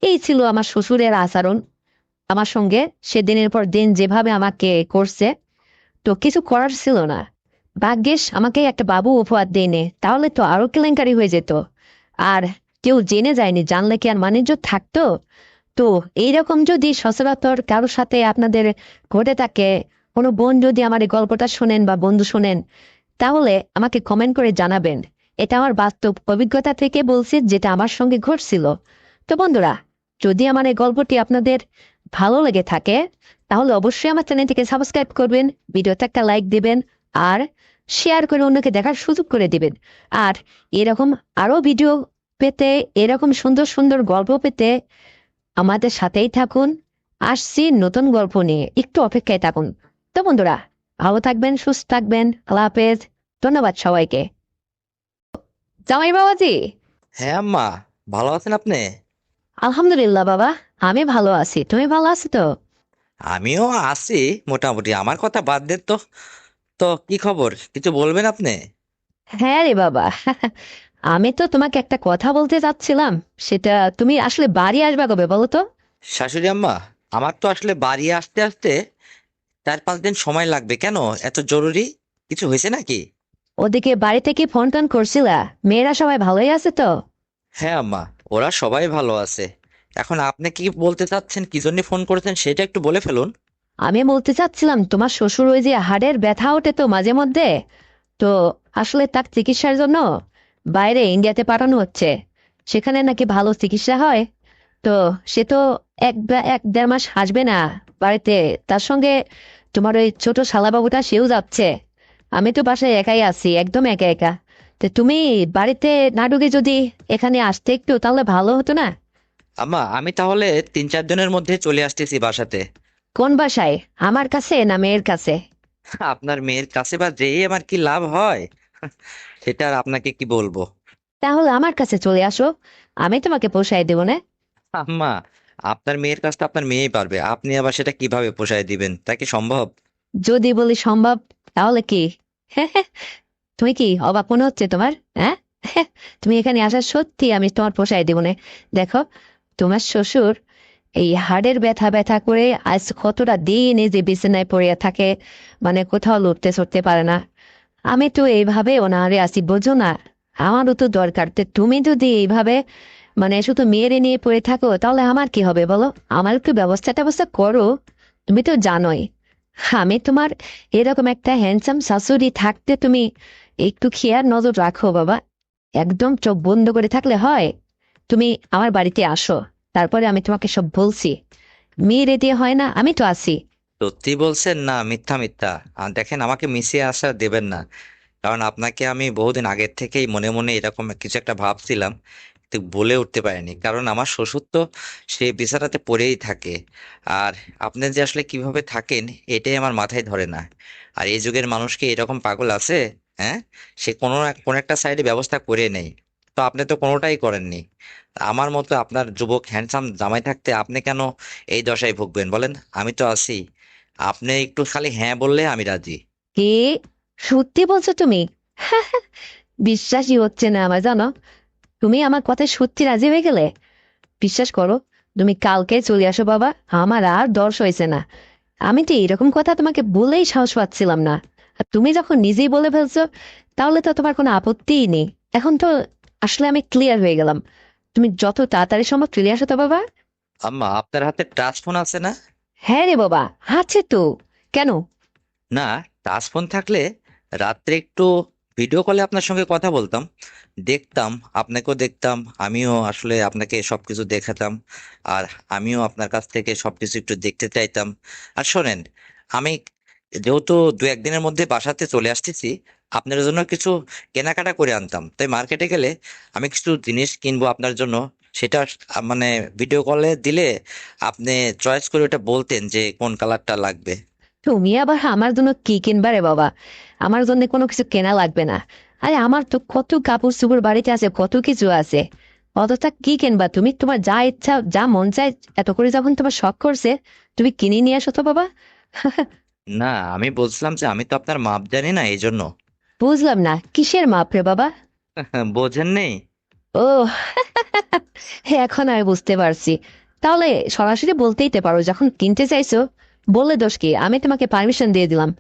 এই ছিল আমার শ্বশুরের আচরণ আমার সঙ্গে। সে দিনের পর দিন যেভাবে আমাকে করছে, তো কিছু করার ছিল না। ভাগ্যিস আমাকে একটা বাবু উপহার দেয়নি, তাহলে তো আরো কেলেঙ্কারি হয়ে যেত। আর কেউ জেনে যায়নি, জানলে কি আর মানিজ্য থাকতো? তো এইরকম যদি সচরাচর কারোর সাথে আপনাদের ঘটে থাকে, কোনো বোন যদি আমার এই গল্পটা শোনেন বা বন্ধু শোনেন, তাহলে আমাকে কমেন্ট করে জানাবেন। এটা আমার বাস্তব অভিজ্ঞতা থেকে বলছি, যেটা আমার সঙ্গে ঘটছিল। তো বন্ধুরা, যদি আমার এই গল্পটি আপনাদের ভালো লেগে থাকে, তাহলে অবশ্যই আমার চ্যানেলটিকে সাবস্ক্রাইব করবেন, ভিডিওতে একটা লাইক দিবেন, আর শেয়ার করে অন্যকে দেখার সুযোগ করে দিবেন। আর এরকম আরো ভিডিও পেতে, এরকম সুন্দর সুন্দর গল্প পেতে আমাদের সাথেই থাকুন। আসছি নতুন গল্প নিয়ে, একটু অপেক্ষায় থাকুন। তো বন্ধুরা, ভালো থাকবেন, সুস্থ থাকবেন, আল্লাহ হাফেজ। ধন্যবাদ সবাইকে। জামাই বাবাজি, হ্যাঁ আম্মা, ভালো আছেন আপনি? আলহামদুলিল্লাহ বাবা, আমি ভালো আছি, তুমি ভালো আছো তো? আমিও আছি মোটামুটি। আমার কথা বাদ দেন তো। তো কি খবর, কিছু বলবেন আপনি? হ্যাঁ রে বাবা, আমি তো তোমাকে একটা কথা বলতে চাচ্ছিলাম। সেটা, তুমি আসলে বাড়ি আসবে কবে বলো তো? শাশুড়ি আম্মা, আমার তো আসলে বাড়ি আসতে আসতে 4-5 দিন সময় লাগবে। কেন, এত জরুরি কিছু হয়েছে নাকি? ওদিকে বাড়ি থেকে ফোন টোন করছিলা? মেয়েরা সবাই ভালোই আছে তো? হ্যাঁ আম্মা, ওরা সবাই ভালো আছে। এখন আপনি কি বলতে চাচ্ছেন, কি জন্য ফোন করেছেন সেটা একটু বলে ফেলুন। আমি বলতে চাচ্ছিলাম, তোমার শ্বশুর ওই যে হাড়ের ব্যথা ওঠে তো মাঝে মধ্যে, তো আসলে তার চিকিৎসার জন্য বাইরে ইন্ডিয়াতে পাঠানো হচ্ছে। সেখানে নাকি ভালো চিকিৎসা হয়। তো সে তো এক দেড় মাস আসবে না বাড়িতে। তার সঙ্গে তোমার ওই ছোট শালাবাবুটা, সেও যাচ্ছে। আমি তো বাসায় একাই আছি, একদম একা একা। তো তুমি বাড়িতে না ঢুকে যদি এখানে আসতে একটু, তাহলে ভালো হতো না? আম্মা, আমি তাহলে 3-4 দিনের মধ্যে চলে আসতেছি বাসাতে। কোন বাসায়, আমার কাছে না মেয়ের কাছে? আপনার মেয়ের কাছে বা যেয়ে আমার কি লাভ হয় সেটা আর আপনাকে কি বলবো। তাহলে আমার কাছে চলে আসো, আমি তোমাকে পোষায় দেবো না? আম্মা, আপনার মেয়ের কাজটা আপনার মেয়েই পারবে, আপনি আবার সেটা কিভাবে পোষায় দিবেন, তা কি সম্ভব? যদি বলি সম্ভব, তাহলে কি? তুমি কি অবাক মনে হচ্ছে তোমার, হ্যাঁ? তুমি এখানে আসা সত্যি আমি তোমার পোষায় দেবো না। দেখো, তোমার শ্বশুর এই হাড়ের ব্যথা ব্যথা করে আজ কতটা দিন এই যে বিছানায় পড়ে থাকে, মানে কোথাও লড়তে চড়তে পারে না। আমি তো এইভাবে ওনারে আসি, বোঝো না? আমারও তো দরকার। তো তুমি যদি এইভাবে মানে শুধু মেয়েরে নিয়ে পড়ে থাকো, তাহলে আমার কি হবে বলো? আমার একটু ব্যবস্থা ট্যাবস্থা করো। তুমি তো জানোই আমি তোমার এরকম একটা হ্যান্ডসাম শাশুড়ি থাকতে, তুমি একটু খেয়াল নজর রাখো বাবা। একদম চোখ বন্ধ করে থাকলে হয়? তুমি আমার বাড়িতে আসো, তারপরে আমি তোমাকে সব বলছি। মেয়ে দিয়ে হয় না, আমি তো আছি। সত্যি বলছেন না মিথ্যা মিথ্যা? আর দেখেন, আমাকে মিশিয়ে আসা দেবেন না। কারণ আপনাকে আমি বহুদিন আগের থেকেই মনে মনে এরকম কিছু একটা ভাবছিলাম, কিন্তু বলে উঠতে পারিনি। কারণ আমার শ্বশুর তো সে বিছানাতে পড়েই থাকে। আর আপনি যে আসলে কিভাবে থাকেন এটাই আমার মাথায় ধরে না। আর এই যুগের মানুষকে এরকম পাগল আছে? হ্যাঁ, সে কোনো একটা সাইডে ব্যবস্থা করে নেই। তো আপনি তো কোনোটাই করেননি। আমার মতো আপনার যুবক হ্যান্ডসাম জামাই থাকতে আপনি কেন এই দশায় ভুগবেন বলেন? আমি তো আছি। আপনি একটু খালি হ্যাঁ বললে আমি রাজি। কি সত্যি বলছো তুমি? বিশ্বাসই হচ্ছে না আমার, জানো। তুমি আমার কথায় সত্যি রাজি হয়ে গেলে? বিশ্বাস করো, তুমি কালকে চলে আসো বাবা, আমার আর দর্শ হয়েছে না। আমি তো এরকম কথা তোমাকে বলেই সাহস পাচ্ছিলাম না, আর তুমি যখন নিজেই বলে ফেলছো, তাহলে তো তোমার কোনো আপত্তিই নেই। এখন তো আসলে আমি ক্লিয়ার হয়ে গেলাম। তুমি যত তাড়াতাড়ি সম্ভব চলে আসো তো বাবা। আম্মা, আপনার হাতে টাচ ফোন আছে না? হ্যাঁ রে বাবা, আছে তো। কেন? না, টাচ ফোন থাকলে রাত্রে একটু ভিডিও কলে আপনার সঙ্গে কথা বলতাম, দেখতাম, আপনাকেও দেখতাম, আমিও আসলে আপনাকে সবকিছু দেখাতাম। আর আমিও আপনার কাছ থেকে সবকিছু একটু দেখতে চাইতাম। আর শোনেন, আমি যেহেতু দু একদিনের মধ্যে বাসাতে চলে আসতেছি, আপনার জন্য কিছু কেনাকাটা করে আনতাম। তাই মার্কেটে গেলে আমি কিছু জিনিস কিনবো আপনার জন্য। সেটা মানে ভিডিও কলে দিলে আপনি চয়েস করে ওটা বলতেন যে কোন কালারটা লাগবে। তুমি আবার আমার জন্য কি কিনবা রে বাবা? আমার জন্য কোনো কিছু কেনা লাগবে না। আরে আমার তো কত কাপড় চোপড় বাড়িতে আছে, কত কিছু আছে। অতটা কি কিনবা তুমি? তোমার যা ইচ্ছা, যা মন চায়, এত করে যখন তোমার শখ করছে, তুমি কিনে নিয়ে আসো তো বাবা। না, আমি বলছিলাম যে আমি তো আপনার মাপ জানি না, এই জন্য। বুঝলাম না, কিসের মাপ রে বাবা? বোঝেন নেই? ও, হ্যাঁ, এখন আমি বুঝতে পারছি। তাহলে সরাসরি বলতেই তো পারো, যখন কিনতে চাইছো। বললে দোষ কি? আমি তোমাকে পারমিশন দিয়ে দিলাম।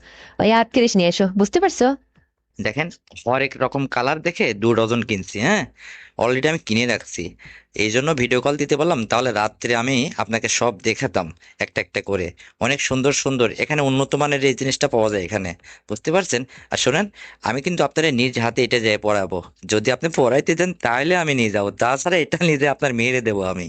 ওই 38 নিয়ে এসো, বুঝতে পারছো? দেখেন, হরেক রকম কালার দেখে 2 ডজন কিনছি। হ্যাঁ, অলরেডি আমি কিনে রাখছি। এই জন্য ভিডিও কল দিতে বললাম, তাহলে রাত্রে আমি আপনাকে সব দেখাতাম একটা একটা করে। অনেক সুন্দর সুন্দর এখানে উন্নত মানের এই জিনিসটা পাওয়া যায় এখানে, বুঝতে পারছেন? আর শোনেন, আমি কিন্তু আপনার নিজ হাতে এটা যেয়ে পড়াবো। যদি আপনি পড়াইতে দেন তাহলে আমি নিয়ে যাবো, তাছাড়া এটা নিজে আপনার মেয়েরে দেবো আমি।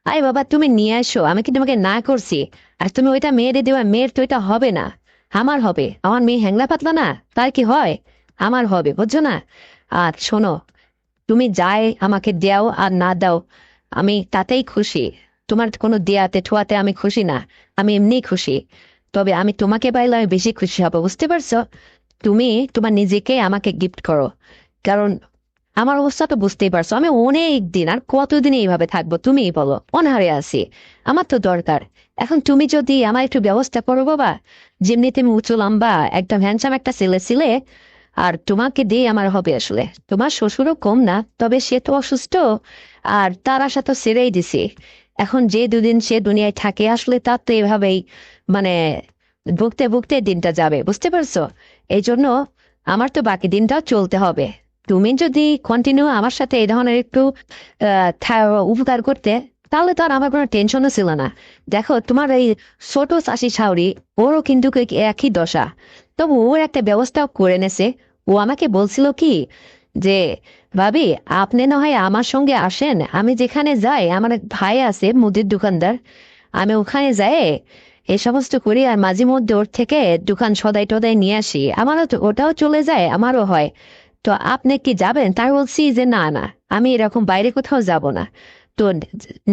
আরে বাবা, তুমি নিয়ে আসো, আমি কি তোমাকে না করছি? আর তুমি ওইটা মেয়েরে দেওয়া, মেয়ের তো এটা হবে না, আমার হবে। আমার মেয়ে হ্যাংলা পাতলা না, তার কি হয়? আমার হবে, বুঝছো না? আর শোনো, তুমি যাই আমাকে দাও আর না দাও, আমি তাতেই খুশি। তোমার কোনো দেয়াতে ঠোয়াতে আমি খুশি না, আমি এমনি খুশি। তবে আমি তোমাকে পাইলে আমি বেশি খুশি হব, বুঝতে পারছো? তুমি তোমার নিজেকে আমাকে গিফট করো। কারণ আমার অবস্থা তো বুঝতেই পারছো, আমি অনেক দিন আর কতদিন এইভাবে থাকবো তুমিই বলো, অনাহারে আছি। আমার তো দরকার। এখন তুমি যদি আমার একটু ব্যবস্থা করো বাবা, যেমনি তুমি উঁচু লম্বা একদম হ্যান্ডসাম একটা ছেলে ছিলে, আর তোমাকে দিয়ে আমার হবে আসলে। তোমার শ্বশুরও কম না, তবে সে তো অসুস্থ, আর তার আশা তো ছেড়েই দিছি। এখন যে দুদিন সে দুনিয়ায় থাকে আসলে, তার তো এভাবেই মানে ভুগতে ভুগতে দিনটা যাবে, বুঝতে পারছো? এই জন্য আমার তো বাকি দিনটাও চলতে হবে। তুমি যদি কন্টিনিউ আমার সাথে এই ধরনের একটু উপকার করতে, তাহলে তো আর আমার কোনো টেনশনও ছিল না। দেখো, তোমার এই ছোট চাষি ছাউরি, ওরও কিন্তু একই দশা। তবু ওর একটা ব্যবস্থা করে নেছে। ও আমাকে বলছিল কি, যে ভাবি, আপনি না হয় আমার সঙ্গে আসেন, আমি যেখানে যাই, আমার এক ভাই আছে মুদির দোকানদার, আমি ওখানে যাই এই সমস্ত করি, আর মাঝে মধ্যে ওর থেকে দোকান সদাই টদাই নিয়ে আসি, আমারও তো ওটাও চলে যায়, আমারও হয়। তো আপনি কি যাবেন? তাই বলছি যে না না, আমি এরকম বাইরে কোথাও যাব না। তো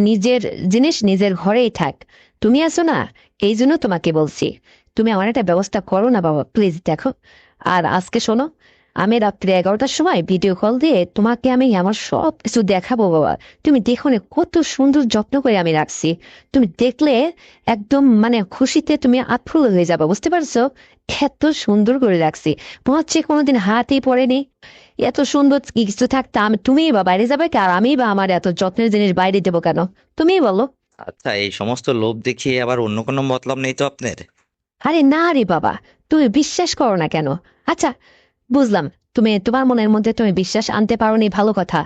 নিজের জিনিস নিজের ঘরেই থাক। তুমি আছো না, এই জন্য তোমাকে বলছি। তুমি আমার একটা ব্যবস্থা করো না বাবা, প্লিজ দেখো। আর আজকে শোনো, আমি রাত্রি 11টার সময় ভিডিও কল দিয়ে তোমাকে আমি আমার সব কিছু দেখাবো বাবা। তুমি দেখো না কত সুন্দর যত্ন করে আমি রাখছি। তুমি দেখলে একদম মানে খুশিতে তুমি আত্মফুল্ল হয়ে যাবে, বুঝতে পারছো? এত সুন্দর করে রাখছি, মনে হচ্ছে কোনোদিন হাতেই পড়েনি। এত সুন্দর কিছু থাকতে আমি, তুমিই বা বাইরে যাবে কি, আর আমি বা আমার এত যত্নের জিনিস বাইরে দেবো কেন? তুমিই বলো। আচ্ছা, এই সমস্ত লোভ দেখিয়ে আবার অন্য কোনো মতলব নেই তো আপনার? আরে না রে বাবা, তুমি বিশ্বাস করো না কেন? আচ্ছা, বুঝলাম, তুমি তোমার মনের মধ্যে তুমি বিশ্বাস আনতে পারোনি, ভালো কথা।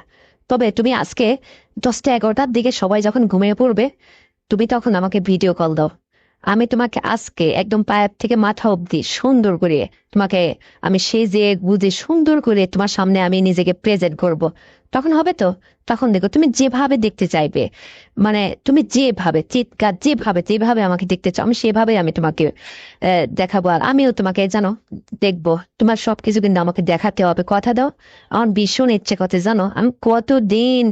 তবে তুমি আজকে 10টা 11টার দিকে সবাই যখন ঘুমিয়ে পড়বে, তুমি তখন আমাকে ভিডিও কল দাও। আমি তোমাকে আজকে একদম পায়ের থেকে মাথা অবধি সুন্দর করে তোমাকে আমি সেজে গুজে সুন্দর করে তোমার সামনে আমি নিজেকে প্রেজেন্ট করব। তখন হবে তো? তখন দেখো তুমি যেভাবে দেখতে চাইবে, মানে তুমি যেভাবে চিৎকার যেভাবে আমাকে দেখতে চাও, আমি সেভাবে আমি তোমাকে দেখাবো। আর আমিও তোমাকে জানো দেখবো, তোমার সবকিছু কিন্তু আমাকে দেখাতে হবে, কথা দাও। আমার ভীষণ ইচ্ছে করতে জানো, আমি কতদিন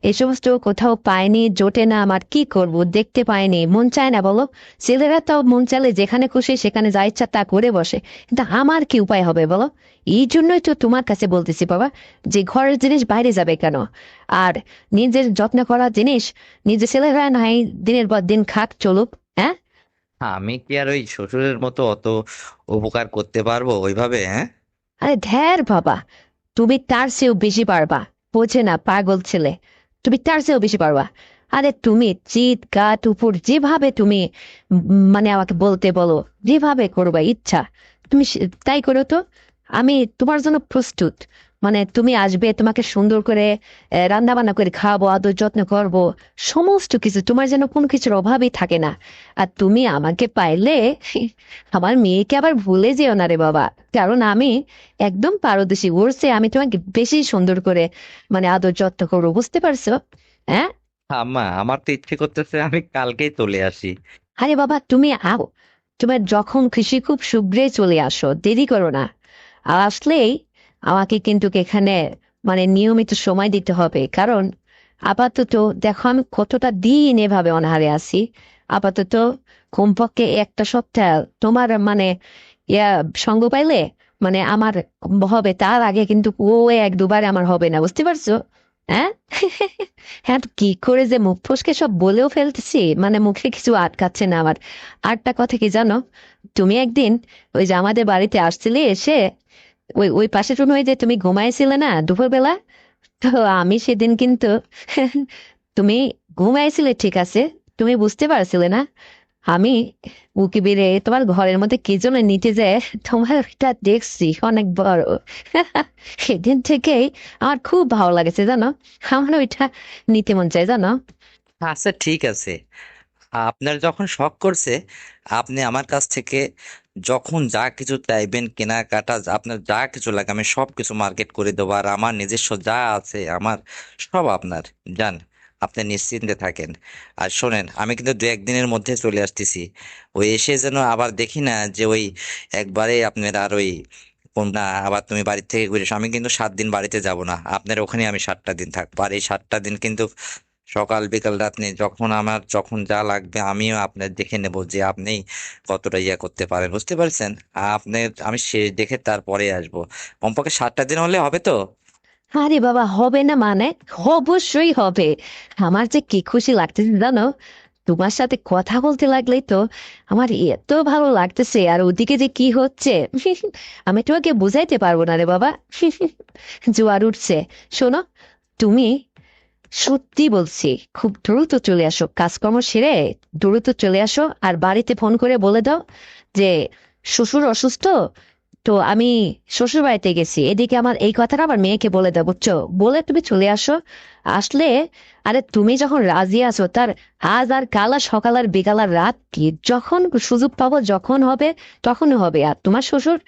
এই সমস্ত কোথাও পাইনি, জোটে না আমার, কি করব, দেখতে পাইনি, মন চায় না বলো? ছেলেরা তো মন চাইলে যেখানে খুশি সেখানে যা ইচ্ছা তা করে বসে, কিন্তু আমার কি উপায় হবে বলো? এই জন্যই তো তোমার কাছে বলতেছি বাবা, যে ঘরের জিনিস বাইরে যাবে কেন? আর নিজের যত্ন করা জিনিস নিজের ছেলেরা নাই দিনের পর দিন খাক চলুক, হ্যাঁ? আমি কি আর ওই শ্বশুরের মতো অত উপকার করতে পারবো ওইভাবে? হ্যাঁ, আরে ধ্যার বাবা, তুমি তার চেয়েও বেশি পারবা। বোঝে না পাগল ছেলে, তুমি তার চেয়েও বেশি পারবা। আরে তুমি চিৎ কাট উপর যেভাবে তুমি মানে আমাকে বলতে বলো, যেভাবে করবা ইচ্ছা তুমি তাই করো তো। আমি তোমার জন্য প্রস্তুত। মানে তুমি আসবে, তোমাকে সুন্দর করে রান্না বান্না করে খাওয়াবো, আদর যত্ন করবো, সমস্ত কিছু, তোমার যেন কোনো কিছুর অভাবই থাকে না। আর তুমি আমাকে পাইলে আমার মেয়েকে আবার ভুলে যেও না রে বাবা, কারণ আমি একদম পারদর্শী, ওরছে আমি তোমাকে বেশি সুন্দর করে মানে আদর যত্ন করবো, বুঝতে পারছো? হ্যাঁ? আম্মা আমার তো ইচ্ছে করতেছে আমি কালকেই চলে আসি। আরে বাবা তুমি আও, তোমার যখন খুশি খুব শীঘ্রই চলে আসো, দেরি করো না। আর আসলেই আমাকে কিন্তু এখানে মানে নিয়মিত সময় দিতে হবে, কারণ আপাতত দেখো আমি কতটা দিন এভাবে অনাহারে আছি। আপাতত কমপক্ষে একটা সপ্তাহ তোমার মানে ইয়া সঙ্গ পাইলে মানে আমার হবে, তার আগে কিন্তু ও এক দুবার আমার হবে না, বুঝতে পারছো? হ্যাঁ? হ্যাঁ, তো কি করে যে মুখ ফসকে সব বলেও ফেলতেছি, মানে মুখে কিছু আটকাচ্ছে না আমার। আরেকটা কথা কি জানো, তুমি একদিন ওই যে আমাদের বাড়িতে আসছিলে, এসে ওই ওই পাশের রুমে ওই যে তুমি ঘুমাইছিলে না দুপুরবেলা, তো আমি সেদিন কিন্তু তুমি ঘুমাইছিলে ঠিক আছে, তুমি বুঝতে পারছিলে না, আমি উকি বেড়ে তোমার ঘরের মধ্যে কি জন্য নিতে যায় তোমার ওইটা দেখছি অনেক বড়। সেদিন থেকেই আমার খুব ভালো লাগেছে জানো, আমার ওইটা নিতে মন চায় জানো। আচ্ছা ঠিক আছে, আপনার যখন শখ করছে আপনি আমার কাছ থেকে যখন যা কিছু চাইবেন, কেনাকাটা আপনার যা কিছু লাগে আমি সব কিছু মার্কেট করে দেবো। আর আমার নিজস্ব যা আছে আমার সব আপনার, যান, আপনি নিশ্চিন্তে থাকেন। আর শোনেন, আমি কিন্তু দু একদিনের মধ্যে চলে আসতেছি। ওই এসে যেন আবার দেখি না যে ওই একবারে আপনার আর ওই কোনটা আবার তুমি বাড়ি থেকে ঘুরে এসো। আমি কিন্তু 7 দিন বাড়িতে যাব না, আপনার ওখানে আমি 7টা দিন থাকবো। আর এই 7টা দিন কিন্তু সকাল বিকাল রাত নেই, যখন আমার যখন যা লাগবে আমিও আপনার দেখে নেব যে আপনি কতটা ইয়া করতে পারেন, বুঝতে পারছেন? আপনার আমি সে দেখে তারপরে আসবো। কমপক্ষে 7টা দিন হলে হবে তো? আরে বাবা হবে না মানে? অবশ্যই হবে। আমার যে কি খুশি লাগতেছে জানো, তোমার সাথে কথা বলতে লাগলেই তো আমার এত ভালো লাগতেছে, আর ওদিকে যে কি হচ্ছে আমি তোমাকে বুঝাইতে পারবো না রে বাবা। জোয়ার উঠছে। শোনো, তুমি সত্যি বলছি, খুব দ্রুত চলে আসো, কাজকর্ম সেরে দ্রুত চলে আসো, আর বাড়িতে ফোন করে বলে দাও যে শ্বশুর অসুস্থ, তো আমি শ্বশুর বাড়িতে গেছি, এদিকে আমার এই কথাটা আমার মেয়েকে বলে দাও, বুঝছো? বলে তুমি চলে আসো। আসলে আরে তুমি যখন রাজি আছো, তার আজ আর কাল আর সকাল আর বিকাল আর রাত কি, যখন সুযোগ পাবো যখন হবে তখনই হবে। আর তোমার শ্বশুর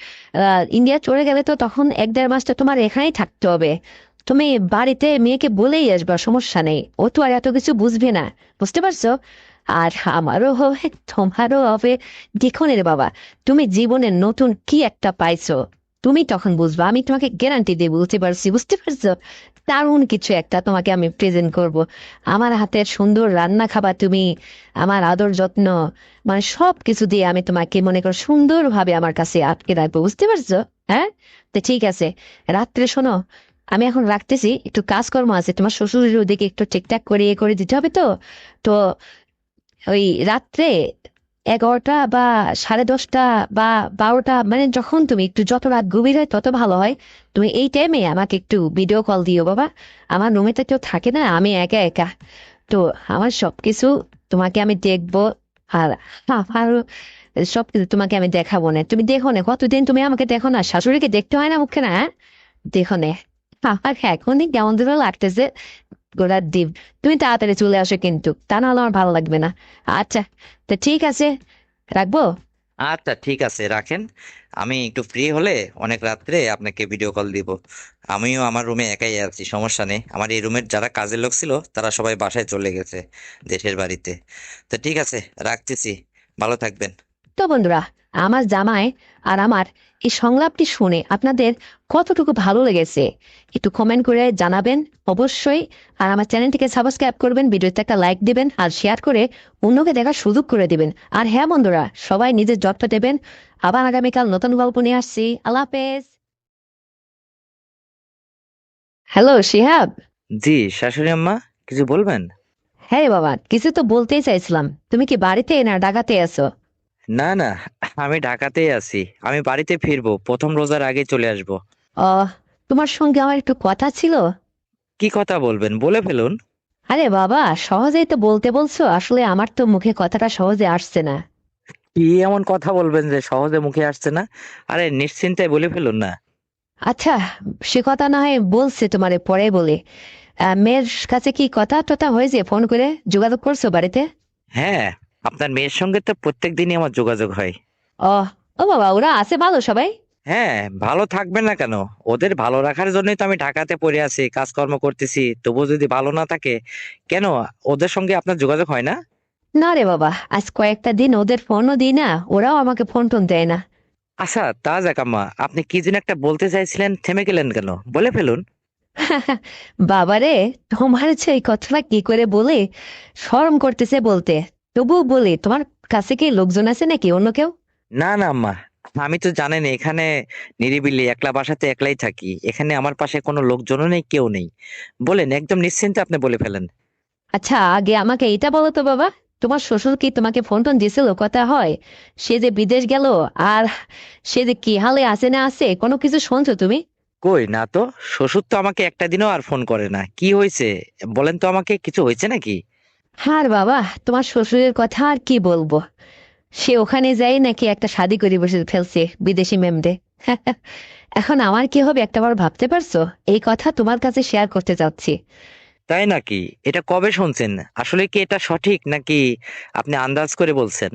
ইন্ডিয়া চলে গেলে তো তখন 1-1.5 মাস তো তোমার এখানেই থাকতে হবে। তুমি বাড়িতে মেয়েকে বলেই আসবা, সমস্যা নেই, ও তো আর এত কিছু বুঝবে না, বুঝতে পারছো? আর আমারও হবে তোমারও হবে। দেখো রে বাবা, তুমি জীবনে নতুন কি একটা পাইছো, তুমি তখন বুঝবা, আমি তোমাকে গ্যারান্টি দিয়ে বলতে পারছি, বুঝতে পারছো? দারুণ কিছু একটা তোমাকে আমি প্রেজেন্ট করব। আমার হাতের সুন্দর রান্না খাবা তুমি, আমার আদর যত্ন, মানে সব কিছু দিয়ে আমি তোমাকে মনে করো সুন্দরভাবে আমার কাছে আটকে রাখবো, বুঝতে পারছো? হ্যাঁ, তো ঠিক আছে, রাত্রে শোনো, আমি এখন রাখতেছি, একটু কাজকর্ম আছে, তোমার শ্বশুরের ওদিকে একটু ঠিকঠাক করে ইয়ে করে দিতে হবে তো। তো ওই রাত্রে 11টা বা 10:30 বা 12টা, মানে যখন তুমি একটু, যত রাত গভীর হয় তত ভালো হয়, তুমি এই টাইমে আমাকে একটু ভিডিও কল দিও বাবা। আমার রুমে তো কেউ থাকে না, আমি একা একা, তো আমার সবকিছু তোমাকে আমি দেখবো। আর আমার সবকিছু তোমাকে আমি দেখাবো না, তুমি দেখো না, কতদিন তুমি আমাকে দেখো না, শাশুড়িকে দেখতে হয় না মুখে না, হ্যাঁ? দেখো না, আমার এখনই কেমন যেন লাগতেছে গোড়ার ডিম। তুমি তাড়াতাড়ি চলে আসো কিন্তু, তা নাহলে আমার ভালো লাগবে না। আচ্ছা, তো ঠিক আছে, রাখবো। আচ্ছা ঠিক আছে, রাখেন। আমি একটু ফ্রি হলে অনেক রাত্রে আপনাকে ভিডিও কল দিব। আমিও আমার রুমে একাই আছি, সমস্যা নেই। আমার এই রুমের যারা কাজের লোক ছিল তারা সবাই বাসায় চলে গেছে, দেশের বাড়িতে। তো ঠিক আছে, রাখতেছি। ভালো থাকবেন। তো বন্ধুরা, আমার জামাই আর আমার এই সংলাপটি শুনে আপনাদের কতটুকু ভালো লেগেছে একটু কমেন্ট করে জানাবেন অবশ্যই। আর আমার চ্যানেলটিকে সাবস্ক্রাইব করবেন, ভিডিওতে একটা লাইক দিবেন আর শেয়ার করে অন্যকে দেখার সুযোগ করে দিবেন। আর হ্যাঁ বন্ধুরা, সবাই নিজের যত্ন দেবেন। আবার আগামীকাল নতুন গল্প নিয়ে আসছি। আল্লাহ হাফেজ। হ্যালো শিহাব। জি শাশুড়ি আম্মা, কিছু বলবেন? হ্যাঁ বাবা, কিছু তো বলতেই চাইছিলাম। তুমি কি বাড়িতে না ঢাকাতে আছো? না না, আমি ঢাকাতেই আছি। আমি বাড়িতে ফিরবো, প্রথম রোজার আগে চলে আসবো। আহ তোমার সঙ্গে আমার একটু কথা ছিল। কি কথা বলবেন, বলে ফেলুন। আরে বাবা, সহজেই তো বলতে বলছো, আসলে আমার তো মুখে কথাটা সহজে আসছে না। কি এমন কথা বলবেন যে সহজে মুখে আসছে না? আরে নিশ্চিন্তায় বলে ফেলুন না। আচ্ছা, সে কথা না হয় বলছে তোমারে পরে বলে। মেয়ের কাছে কি কথা টথা হয়েছে? ফোন করে যোগাযোগ করছো বাড়িতে? হ্যাঁ, আপনার মেয়ের সঙ্গে তো প্রত্যেক দিনই আমার যোগাযোগ হয়। ও, ও বাবা, ওরা আছে ভালো সবাই? হ্যাঁ, ভালো থাকবে না কেন? ওদের ভালো রাখার জন্যই তো আমি ঢাকাতে পড়ে আছি, কাজকর্ম করতেছি। তবুও যদি ভালো না থাকে, কেন ওদের সঙ্গে আপনার যোগাযোগ হয় না? না রে বাবা, আজ কয়েকটা দিন ওদের ফোনও দিই না, ওরাও আমাকে ফোন টোন দেয় না। আচ্ছা তা যাক আম্মা, আপনি কি যেন একটা বলতে চাইছিলেন, থেমে গেলেন কেন? বলে ফেলুন। বাবারে, তোমার হচ্ছে এই কথাটা কি করে বলে শরম করতেছে বলতে। তবুও বলি, তোমার কাছে কি লোকজন আছে নাকি অন্য কেউ? না না আম্মা, আমি তো জানেন এখানে নিরিবিলি একলা বাসাতে একলাই থাকি। এখানে আমার পাশে কোনো লোকজনও নেই, কেউ নেই। বলেন, একদম নিশ্চিন্তে আপনি বলে ফেলেন। আচ্ছা, আগে আমাকে এটা বলো তো বাবা, তোমার শ্বশুর কি তোমাকে ফোন টোন দিছিল? কথা হয় সে যে বিদেশ গেল, আর সে যে কি হালে আছে না আছে, কোনো কিছু শুনছো তুমি? কই না তো, শ্বশুর তো আমাকে একটা দিনও আর ফোন করে না। কি হয়েছে বলেন তো আমাকে, কিছু হয়েছে নাকি? আর বাবা, তোমার শ্বশুরের কথা আর কি বলবো। সে ওখানে যাই নাকি একটা শাদি করে বসে ফেলছে বিদেশি মেমরে। এখন আমার কি হবে একটাবার ভাবতে পারছো? এই কথা তোমার কাছে শেয়ার করতে চাচ্ছি। তাই নাকি? এটা কবে শুনছেন? আসলে কি এটা সঠিক নাকি আপনি আন্দাজ করে বলছেন?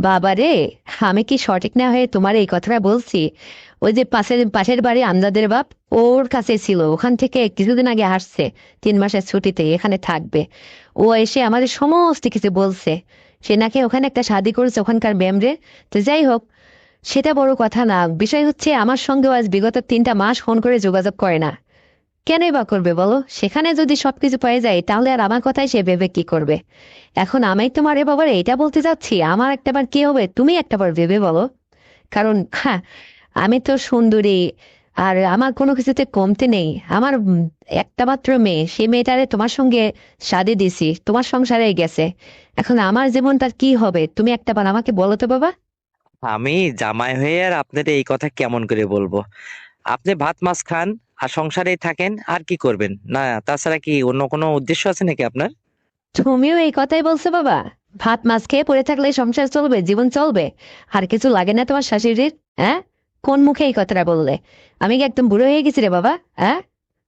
বাবা রে, আমি কি সঠিক না হয়ে তোমার এই কথাটা বলছি? ওই যে পাশের পাশের বাড়ি আমজাদের বাপ, ওর কাছে ছিল, ওখান থেকে কিছুদিন আগে আসছে 3 মাসের ছুটিতে এখানে থাকবে। ও এসে আমাদের সমস্ত কিছু বলছে। সে নাকি ওখানে একটা শাদি করেছে ওখানকার ম্যামরে। তো যাই হোক, সেটা বড় কথা না। বিষয় হচ্ছে, আমার সঙ্গেও আজ বিগত 3টা মাস ফোন করে যোগাযোগ করে না। কেনই বা করবে বলো? সেখানে যদি সবকিছু পেয়ে যায় তাহলে আর আমার কথাই সে ভেবে কি করবে? এখন আমি তোমার এ বাবার এইটা বলতে চাচ্ছি, আমার একটাবার কি হবে তুমি একটাবার ভেবে বলো। কারণ হ্যাঁ, আমি তো সুন্দরী, আর আমার কোনো কিছুতে কমতে নেই। আমার একটা মাত্র মেয়ে, সেই মেয়েটারে তোমার সঙ্গে শাদি দিছি, তোমার সংসারে গেছে। এখন আমার জীবনটার কি হবে তুমি একটাবার আমাকে বলো তো বাবা। আমি জামাই হয়ে আর আপনার এই কথা কেমন করে বলবো? আপনি ভাত মাছ খান আর সংসারেই থাকেন, আর কি করবেন না? তাছাড়া কি অন্য কোনো উদ্দেশ্য আছে নাকি আপনার? তুমিও এই কথাই বলছো বাবা? ভাত মাছ খেয়ে পড়ে থাকলে সংসার চলবে, জীবন চলবে, আর কিছু লাগে না তোমার শাশুড়ির? হ্যাঁ, কোন মুখে এই কথাটা বললে? আমি কি একদম বুড়ো হয়ে গেছি রে বাবা? হ্যাঁ,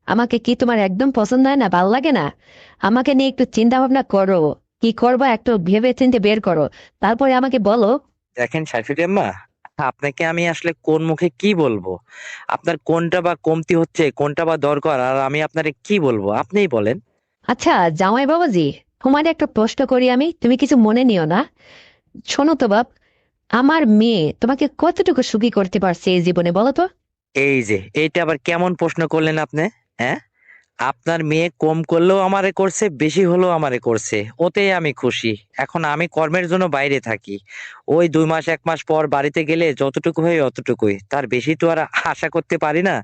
আমাকে কি তোমার একদম পছন্দ হয় না, ভাল লাগে না? আমাকে নিয়ে একটু চিন্তা ভাবনা করো, কি করবা একটু ভেবে চিন্তে বের করো, তারপরে আমাকে বলো। দেখেন শাশুড়ি আম্মা, আপনাকে আমি আসলে কোন মুখে কি বলবো? আপনার কোনটা বা কমতি হচ্ছে, কোনটা বা দরকার, আর আমি আপনারে কি বলবো আপনিই বলেন। আচ্ছা জামাই বাবাজি, তোমার একটা প্রশ্ন করি আমি, তুমি কিছু মনে নিও না। শোনো তো বাপ, আমার মেয়ে তোমাকে কতটুকু সুখী করতে পারছে এই জীবনে বলো তো? এই যে এইটা আবার কেমন প্রশ্ন করলেন আপনি? হ্যাঁ, আপনার মেয়ে কম করলেও আমারে করছে, বেশি হলেও আমারে করছে, ওতেই আমি খুশি। এখন আমি কর্মের জন্য বাইরে থাকি। ওই 2 মাস 1 মাস পর বাড়িতে গেলে যতটুকু হয় অতটুকুই, তার বেশি তো আর আশা করতে পারি না।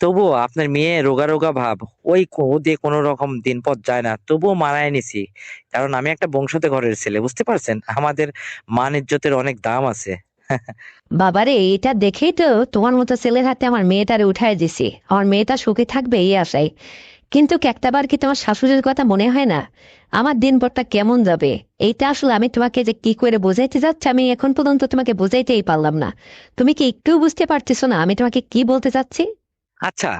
তবুও আপনার মেয়ে রোগা রোগা ভাব, ও দিয়ে কোনো রকম দিন পথ যায় না, তবুও মানায় নিছি। কারণ আমি একটা বংশতে ঘরের ছেলে, বুঝতে পারছেন? আমাদের মান ইজ্জতের অনেক দাম আছে। বাবারে, এটা দেখেই তো তোমার মতো ছেলের হাতে আমার মেয়েটারে উঠায় দিছি, আমার মেয়েটা সুখে থাকবে এই আশায়। কিন্তু একটাবার কি তোমার শাশুড়ির কথা মনে হয় না? আমার দিন পরটা কেমন যাবে? এইটা আসলে আমি তোমাকে যে কি করে বোঝাইতে যাচ্ছি, আমি এখন পর্যন্ত তোমাকে বোঝাইতেই পারলাম না। তুমি কি একটু বুঝতে পারতেছো না আমি তোমাকে কি বলতে চাচ্ছি? আচ্ছা,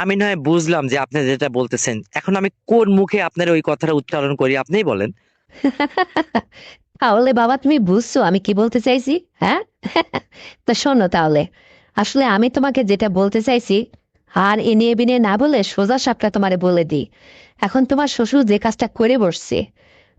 আমি নয় বুঝলাম যে আপনি যেটা বলতেছেন, এখন আমি কোন মুখে আপনার ওই কথাটা উচ্চারণ করি আপনিই বলেন। তাহলে বাবা তুমি বুঝছো আমি কি বলতে চাইছি, হ্যাঁ? তো শোনো তাহলে, আসলে আমি তোমাকে যেটা বলতে চাইছি, আর এনিয়ে বিনিয়ে না বলে সোজা সাপটা তোমারে বলে দিই। এখন তোমার শ্বশুর যে কাজটা করে বসছে,